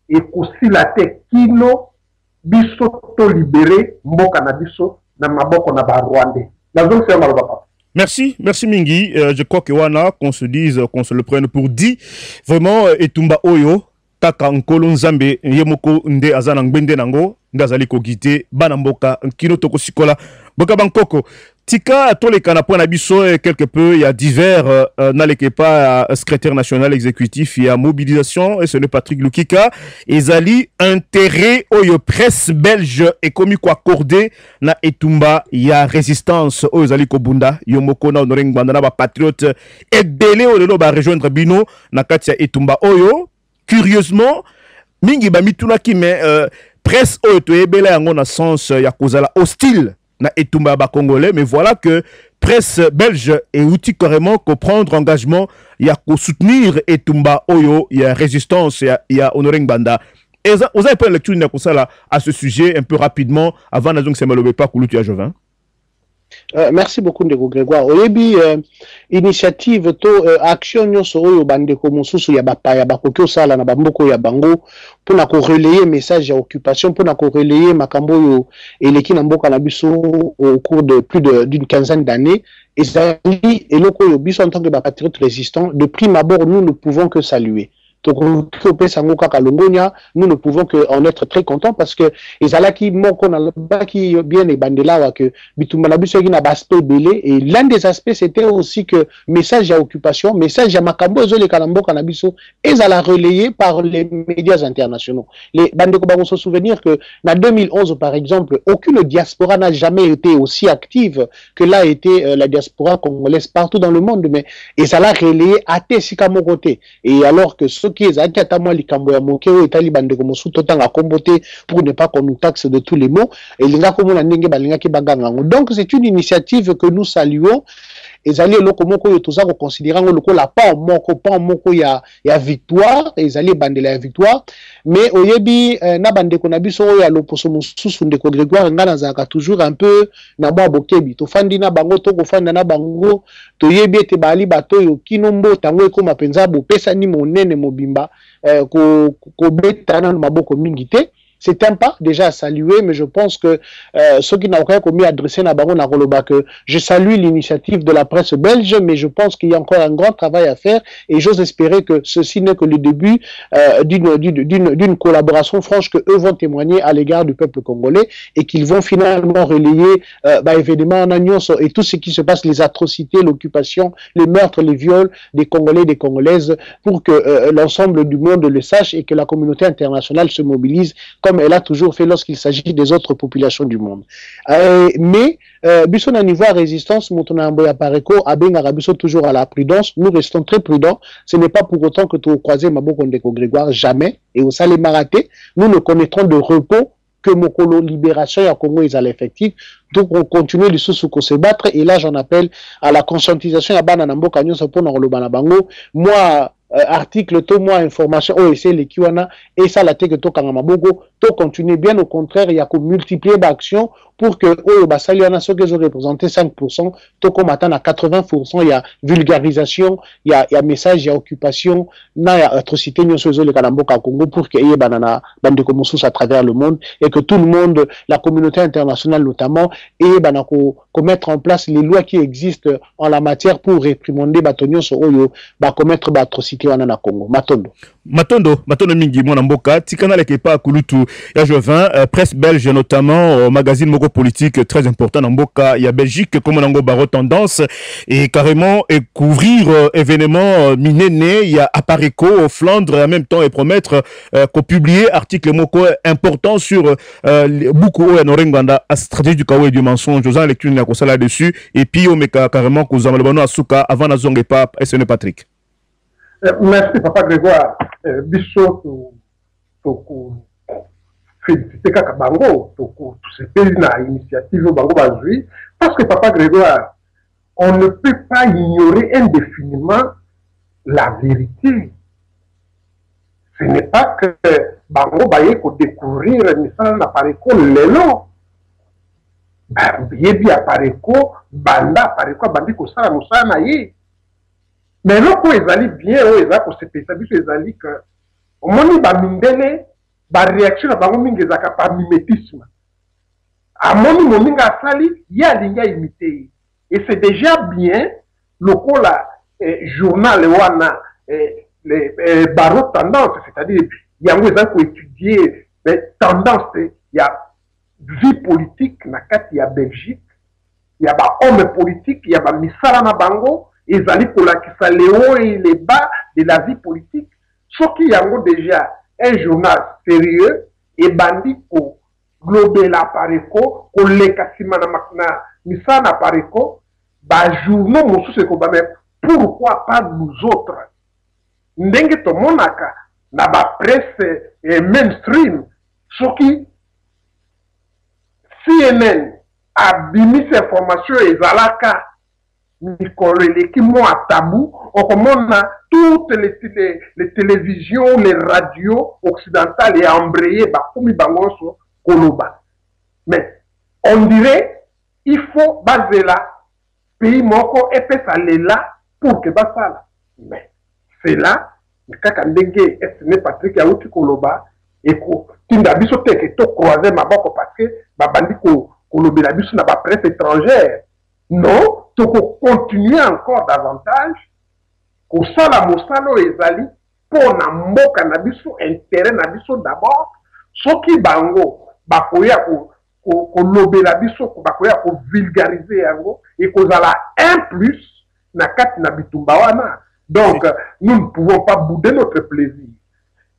ekosila te kino biso to libéré mboka na biso na maboko na ba Rwandais. Merci, merci Mingi. Je crois que wana qu'on se dise, qu'on se le prenne pour dit. Vraiment, Etumba Oyo, Taka Nkolo Nzambe, Yemoko Nde Azana Ngbende Nango, Ndazali Kogite, Banamboka, Kino Toko Sikola, Boka Bankoko. Tika, tous les canapons Nabiso, quelque peu, il y a divers, n'allez pas secrétaire national exécutif, il y a mobilisation, et ce n'est Patrick Lukika, et Zali, intérêt, oyo presse belge, et comme quoi accordé, na Etumba, il y a résistance, oyo Zali Kobunda, Yomoko na Honoré Mbanda, ba patriote, et belé, oyo ba rejoindre Bino, na Katia Etumba, oyo, curieusement, mingi ba mituna ki, mais, presse, oyo to ebele, yango na sens, ya kozala hostile, na Etumba ba congolais, mais voilà que presse belge est outil carrément pour prendre engagement, il y a pour soutenir Etumba Oyo, il y a résistance, il y a Honoré Mbanda. Et vous avez pas une lecture à ce sujet un peu rapidement avant que ça ne pas Kouloutia Jovin. Merci beaucoup Ndeko Grégoire. Oyebi initiative to action nyoso oyo bandeko mosusu ya bapaya bakokyo sala na bamboko ya bango pona ko relayer message ya occupation pona ko relayer makambo yo eleki na mboka na biso au cours de plus d'une quinzaine d'années. Et ça eloko yo biso en tant que patriote résistant de prime abord nous ne pouvons que saluer. Nous ne pouvons que en être très contents parce que ezalaki moko na baki bien et bandela que bitumba biso na aspect belé et l'un des aspects c'était aussi que message à occupation message à makambo ezole kalamboka na biso ezala relayé par les médias internationaux. Les bandeko ba se souvenir que na 2011 par exemple aucune diaspora n'a jamais été aussi active que l'a été la diaspora congolaise partout dans le monde, mais ezala relayé à tesika mokote et alors que ceux qui est atamwa likambo ya mokeo etali bandeko mosu totanga kombote pour ne pas qu'on nous taxe de tous les mots et linga komona ndenge balinga ki baganga. Donc c'est une initiative que nous saluons. Ezali eloko moko yo toza ko considérer ngolo la pas moko ya victoire ezali bandela ya victoire mais oyebi na bandeko na biso ya loposo mosusu ndeko Grégoire ngana zaka toujours un peu na bwa bokebi to fandi na bango to ko fanda na bango to yebi ete bali bato yo kinombo tango ekoma penza bo pesa ni monene mobimba ko beta na maboko mingi te. c'est un pas déjà à saluer, mais je pense que ceux qui n'ont pas commis adresser à Baron Naroloba, que je salue l'initiative de la presse belge, mais je pense qu'il y a encore un grand travail à faire et j'ose espérer que ceci n'est que le début d'une collaboration franche que eux vont témoigner à l'égard du peuple congolais et qu'ils vont finalement relayer évidemment en agnon et tout ce qui se passe, les atrocités, l'occupation, les meurtres, les viols des Congolais et des Congolaises pour que l'ensemble du monde le sache et que la communauté internationale se mobilise comme elle a toujours fait lorsqu'il s'agit des autres populations du monde. Mais Bisson à niveau résistance, Montonamboya Pareko, Abeng Arabiso toujours à la prudence, nous restons très prudents. Ce n'est pas pour autant que tu croises Maboko Ndeko Grégoire, jamais, et au Salé Maraté, nous ne connaîtrons de repos que Mokolo Libération et à Congo est à l'effectif. Donc on continue les sous se battre et là j'en appelle à la conscientisation à Bananambo Kanyon Sapon dans le Banabango. Moi, article, tout moi information, OEC, les Kiwana, et ça la teke to Kangamabogo, to continue bien au contraire, il y a qu'on multiplier d'actions pour que, oh, bah, ça, il y en a ceux qui ont représenté 5%, to comme attendre à 80%, il y a vulgarisation, il y a message, il y a occupation, il y a atrocité, il y a le Kalamboka Congo pour qu'il y ait banana, bande de Komosous à travers le monde, et que tout le monde, la communauté internationale notamment, et banako, mettre en place les lois qui existent en la matière pour réprimander Batonio sur Oyo, commettre atrocité na Congo. Matondo mingi mwana mboka tikana leke pa kulutu ya Jovin presse belge notamment magazine moko politique très important na mboka ya Belgique comme nango baro tendance et carrément et couvrir événement minene ya Apareco Flandre en même temps et promettre qu'on publier article moko important sur beaucoup ya Norenganda à stratégie du chaos et du mensonge Josan lecture na ko sala dessus et puis on met carrément ko zamalbano asuka avant na zonge pa SN Patrick. Merci, Papa Grégoire. Bisso, féliciter Kaka Bango, tous ces pays dans l'initiative Bango Bazoui, parce que Papa Grégoire, on ne peut pas ignorer indéfiniment la vérité. Ce n'est pas que Bango Baye pour découvrir Nissan Apareko Lelo. Yebi Apareko, Banda Apareko, Bandi Kosala Moussana Ye. Mais là, quand ils allaient bien, ils allaient que au moment où ils ba réaction à bango mingi zaka par mimétisme. À mon moment où sali, il y a ligne imité. Et c'est déjà bien le cola journal wana les barreaux tendance, c'est-à-dire il y a un pour étudier les tendances, il y a vie politique na kat il y a Belgique, il y a ba homme politique, il y a ba misala na bango. Ils allaient pour la qui les hauts et les bas de la vie politique. Ce qui y a déjà un journal sérieux et bandit pour glober l'appareco, pour les cassimana makna, misana appareco, bah journaux mon sous mais pourquoi pas nous autres? N'engue to monaka, na ba presse mainstream, ce qui CNN a bimi ces informations et zalaka. Qui m'ont à tabou, on commande toutes les télévisions, les radios occidentales et embrayées, comme ils bangoso koloba. Mais on dirait, il faut baser là, pays moko et puis ça l'est là pour que ça là. Mais c'est là, quand on dégue, ce n'est pas Patrick Yaouti koloba et ko tinda biso te que to croiser ma boko parce que bandi ko kolobe la biso na ba presse étrangère. Non, tu peux continuer encore davantage. Pour ça, la Moussalo et Zali, pour n'amboka nabiso, intérêt nabiso d'abord, ce qui bango, bakoya ko lobe nabiso, bakoya ko vulgariser yango, et qu'on a la 1 plus, na kat nabitumbawana. Donc, nous ne pouvons pas bouder notre plaisir.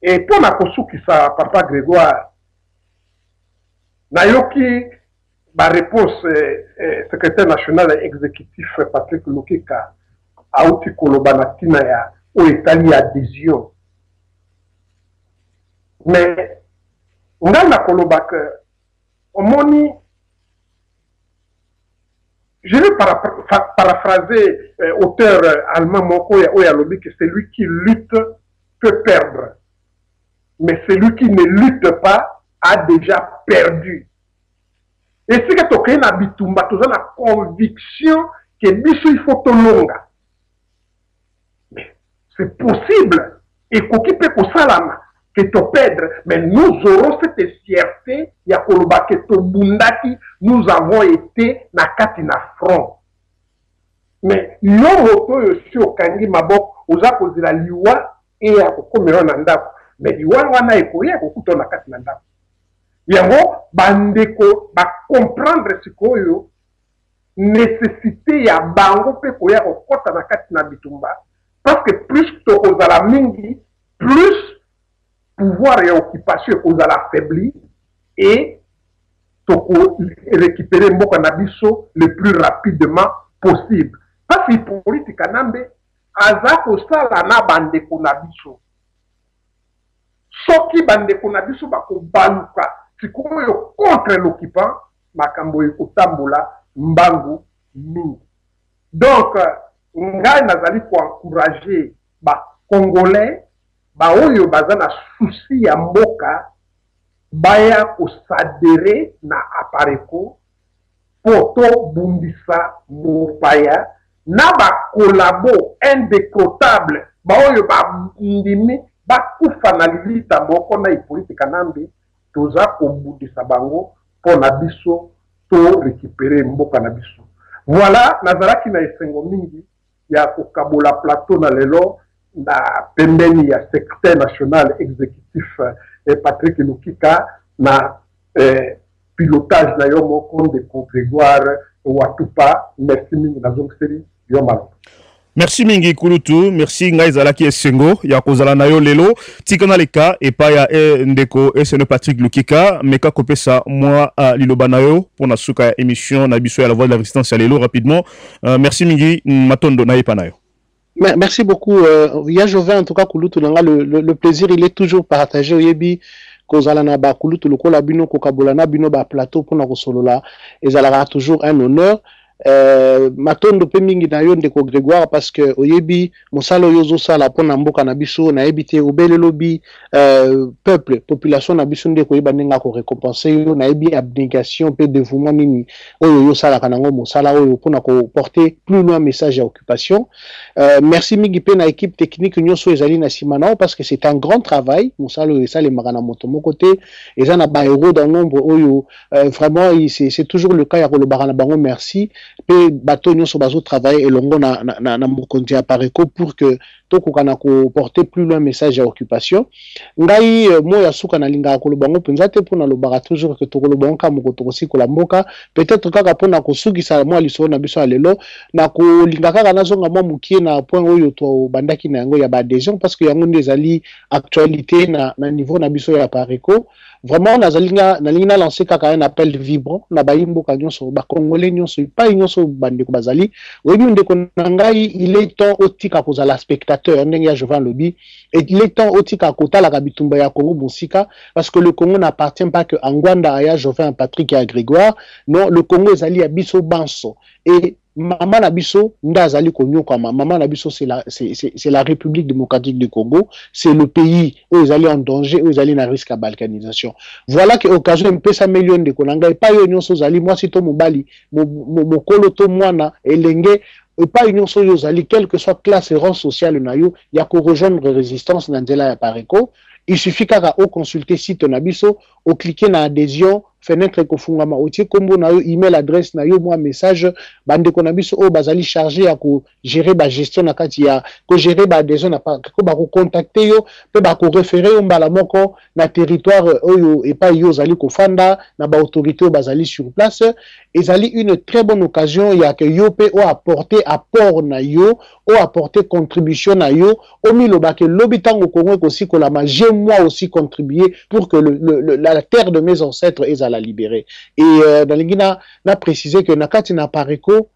Et pour la kosu qui ça, Papa Grégoire, Nayoki, ma réponse, secrétaire national exécutif Patrick Lukika, a outi kolobanatina ya au Italie adhésion. Mais, on a la kolobak, au moni, je vais paraphraser auteur allemand Moko Yalobi que celui qui lutte peut perdre. Mais celui qui ne lutte pas a déjà perdu. Et c'est que tu as la conviction que biso il faut te longa. Mais c'est possible. Et qu'on peut salama. que to perdre, mais nous aurons cette fierté, ya koloba que to bundaki, nous avons été na kati na front. Mais yo moto yo si okangi maboko, oza kozela liwa e ya kokomela na ndako. Mais liwa wana ekoya kokuta na kati na ndako. Yango bandeko ba comprendre sikoyo nécessité ya bango pe koya kokota na kati na bitumba, parce que plus to kozala mingi, plus pouvoir et occupation kozala affaibli et to récupérer mboka na biso le plus rapidement possible. Parce que politique nambe aza kosala na bandeko na biso. Soki bandeko na biso bakobaluka sikoyo contre l'occupant, makambo ekotambola mbangu mingi. Donc ngai nazali ko encourager ba congolais ba oyo baza na souci ya mboka baya kosadere na apareko poto bundisa mopaya na ba kolabo indécrottable ba oyo ba ndimi ba kufa na lilita moko na ipolitika nambe toza kobundisa bango pona biso to récupérer mboka na biso. Voilà, nazalaki na esengo mingi ya kokabola plateau na lelo na pembeni ya secrétaire national exécutif Patrick Lukika na pilotage na yo moko ndeko Grégoire Watupa. Merci mingi na zongseri yo malo. Merci mingi kulutu, merci ngai zalaki esengo ya kozala na yo lelo tikana leka epa ya ndeko SN Patrick Lukika meka kopesa moi liloba na yo pour na suka ya émission na biso ya la voix de la résistance ya lelo rapidement. Merci mingi matondo na epa na yo. Merci beaucoup ya Jovin, en tout cas kulutu nanga le plaisir il est toujours partagé oyebi kozala na ba kulutu lokola bino kokabola na bino ba plateau pour na kosolola ezalaka toujours un honneur. Matondo pe mingi na yo ndeko Grégoire parce que oyebi mosalo yozo sala pona mboka na biso na ebité obele lobi peuple population na biso ndeko yeba nenga ko récompenser yo na ebi abnégation pe dévouement nini oyo yo sala kanango mosala oyo pona ko porter plus loin message à occupation. Merci mingi pe na équipe technique nyoso ezali na simana parce que c'est un grand travail mosalo et ça les magana moto mon côté et ça na ba héros dans nombre oyo vraiment c'est toujours le cas ya ko le barana bango. Merci pe bato nyonso bazo travailler elongo na mokonzi ya Pareko pour que tokokana ko porter plus loin message à occupation. Ngai mo ya suka na linga ko lobango penza te pona lobaka toujours que tokolo bonka moko tokosi ko la mboka peut-être kaka pona ko sukisa mo aliso na biso alelo na ko linga kaka nazonga mo mukie na point oyo to bandaki na yango ya ba adhésion parce que yango ndezali actualité na niveau na biso ya Pareko. Vraiment nazalinga na lancer kaka un appel vibrant na bayimbo ka nyonso ba congolais nyonso pas nyonso bandeko bazali oyebi ndeko ngai il est temps otika kozala spectateur ndenge ya Jovan Lobi et il est temps otika kotala ka bitumba ya Congo Bonsika parce que le Congo n'appartient pas que Angwanda aya Jovan Patrick et Grégoire. Non, le Congo ezali ya biso banso et Maman Nabiso, Ndazali Konyoka, Maman Nabiso, c'est la République démocratique du Congo, c'est le pays où ils allaient en danger, où ils allaient en risque à balkanisation. Voilà que l'occasion un peu s'améliorer de Konanga, et pas union sozali, moi c'est ton mobali, mon koloto moana, et l'engue, et pas union sozali, quelle que soit classe et rang social, il y a qu'au rejoindre résistance Nandela et Pareko. Il suffit qu'à consulter site Nabiso, au cliquer dans adhésion, fenêtre kofungama otie kombo na yo email adresse na yo moi message bande ko na biso o bazali chargé à ko gérer ba gestion na kati ya ko gérer ba adhésion na pas ko ba ko contacter yo pe ba ko référer yo mbala moko na territoire oyo et pas yo zali ko fanda na ba autorité bazali sur place ezali une très bonne occasion ya que yo pe o apporter apport na yo o apporter contribution na yo o milo ba ke lobitango Congo ko si ko la j'ai moi aussi contribué pour que la terre de mes ancêtres est à la libérer. Et dans l'Ingina, on a précisé que Nakati na Pareko,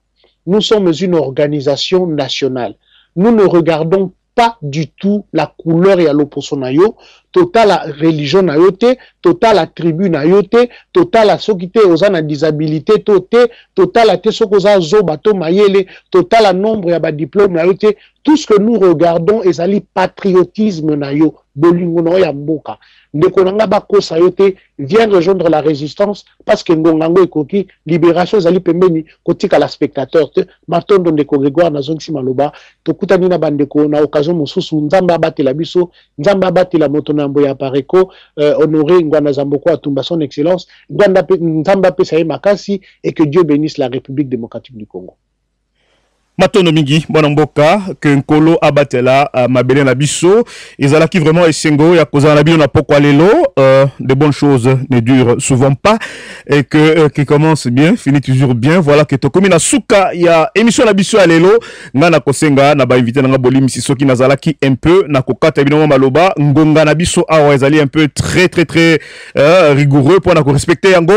nous sommes une organisation nationale. Nous ne regardons pas du tout la couleur et à l'opposition nayo, total la religion nayote, total la tribu nayote, total la sokité aux ana disabilité total la tesokoza zo bato mayele, total la nombre ya ba diplôme nayote. Tout ce que nous regardons est ali patriotisme nayo, bolingo no ya mboka ndeko nanga bakosa yote vient rejoindre la résistance parce que ngongango ekoki libération zali pembeni kotika la spectateur te matondo ndeko Grégoire nazongisi maloba tokutani na bandeko na occasion mosusu nzamba abatela biso nzamba abatela moto na mbo ya pareko honoré ngwana zamboko atumba son excellence nzamba pesa ye makasi et que Dieu bénisse la République démocratique du Congo. Matono mingi bona mboka que nkolo abatela mabele na biso ezalaki vraiment esengo ya kozala na bino na pokwa lelo de bonnes choses ne durent souvent pas et que qui commence bien finit toujours bien. Voilà que tokomi na suka ya émission na biso ya lelo ngana kosenga na ba invité na bolimi sisoki nazalaki un peu na kokata bino maloba ngonga na biso awa ezali un peu très rigoureux pour na ko respecter yango.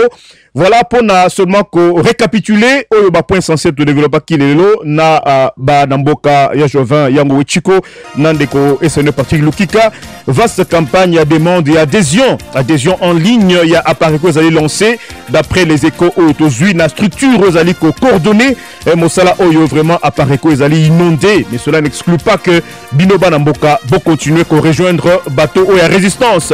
Voilà pour seulement récapituler au point censé de développer qui lelo na ba namboka ya Jovin yango Wechiko nandeko SNE parti Lukika vaste campagne ya demande et adhésion en ligne ya appareil que vous allez lancer d'après les échos autozui na structure vous allez coordonner mosala oyo vraiment appareil que vous allez inonder mais cela n'exclut pas que binoba namboka bo continuer ko rejoindre bateau ou ya résistance.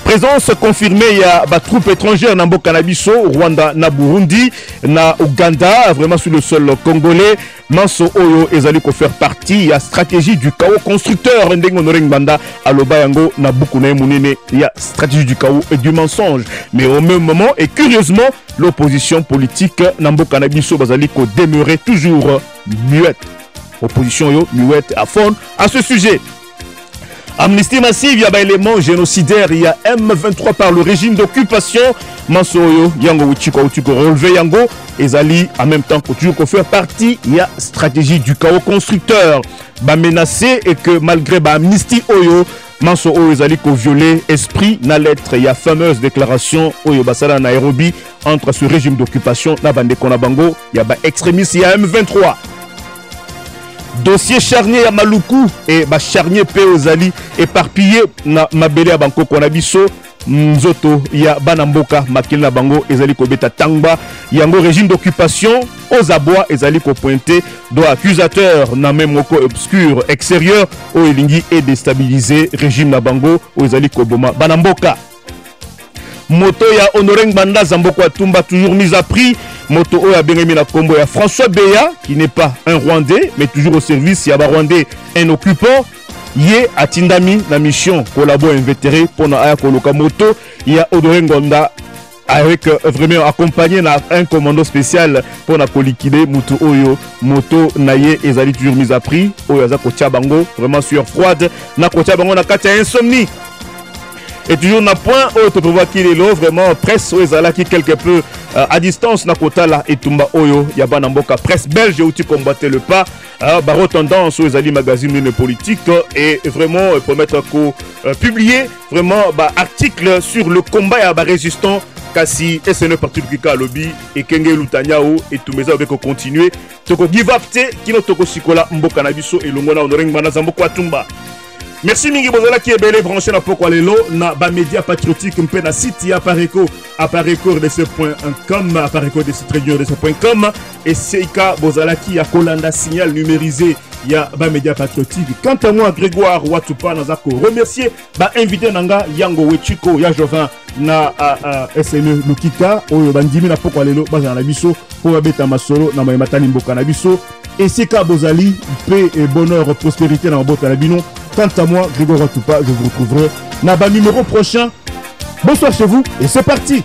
Présence confirmée, il y a des troupes étrangères dans Bokanabiso, Rwanda, na Burundi, na Ouganda, vraiment sur le sol congolais. Manso Oyo ezali ko faire partie, il y a stratégie du chaos constructeur. Ndengo Noreng Banda, Alobayango, na Bukune Mounene, il y a stratégie du chaos et du mensonge. Mais au même moment, et curieusement, l'opposition politique, Nambo Kanabiso, bazali ko demeurer toujours muette. Opposition yo, muette à fond à ce sujet. Amnistie massive, il y a des éléments génocidaires, il y a M23 par le régime d'occupation. Mansoyo, Yango Wichiko, relevé Yango, Ezali, en même temps, que toujours faire partie, il y a stratégie du chaos constructeur. Ba menacé et que malgré ba amnistie Oyo, Manso Oyo Ezali ko violé esprit na lettre, il y a fameuse déclaration Oyo Basala Nairobi entre ce régime d'occupation, na bande Konabango, il y a ba extrémistes, il y a M23. Dossier charnier à Maluku et ba charnier pe ozali éparpillé na mabele à Banko Konabiso Nzoto ya Banamboka makili na bango ezali ko beta tangba yango régime d'occupation aux abois ezali ko pointé do accusateur na même moko obscur extérieur o elingi et déstabiliser régime na bango o ezali ko boma Banamboka. Moto ya Honoreng Banda Zamboko Atumba toujours mise à prix. Moto Oya Benemi na Kombo ya François Beya qui n'est pas un Rwandais mais toujours au service ya ba Rwandais un occupant. Yé Atindami la mission collabo invétéré pour na aya koloka moto ya Honoreng Banda avec vraiment accompagné na un commando spécial pour na liquider moto Oyo moto naye ezali toujours mise à prix. Oya za ko bango vraiment sueur froide na ko bango na kati insomnie. Et toujours na point autre pour voir qu'il est là vraiment presse Oezala qui quelque peu à distance na kota la etumba oyo ya bana mboka presse belge outil combattre le pas baro tendance Oezali magazine politique et vraiment promettre ko publier vraiment article sur le combat ya ba résistant kasi SNE parti Lukika lobby et Kenge Lutanyao et Tumeza avec continuer toko give up te kino toko sikola mboka na biso elongona Honoreng Banda Zamboko Atumba. Merci Mingi Bozala qui est belé branché na pokwa lelo na ba média patriotique mpe na site ya Apareco de ce.com Apareco de ce traduire de ce.com et Seika Bozala qui a kolanda signal numérisé ya ba média patriotique. Quant à moi Grégoire Watupa nazako remercier ba invité nanga Yango Wechiko ya Jovin na SNE Lukika oyo bandimi na pokwa lelo bazana na biso po beta masolo na matani mboka na biso et Seika Bozali paix et bonheur prospérité na mbota na bino. Quant à moi, Grégoire Watupa, je vous retrouverai dans le numéro prochain. Bonsoir chez vous et c'est parti.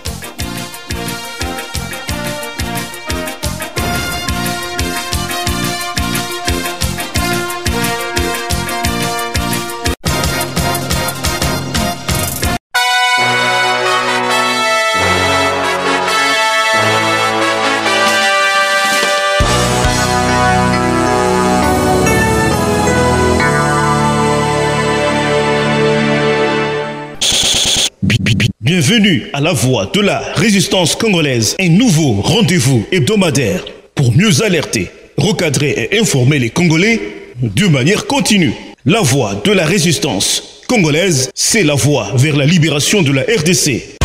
Bienvenue à la voix de la résistance congolaise, un nouveau rendez-vous hebdomadaire pour mieux alerter, recadrer et informer les Congolais de manière continue. La voix de la résistance congolaise, c'est la voie vers la libération de la RDC.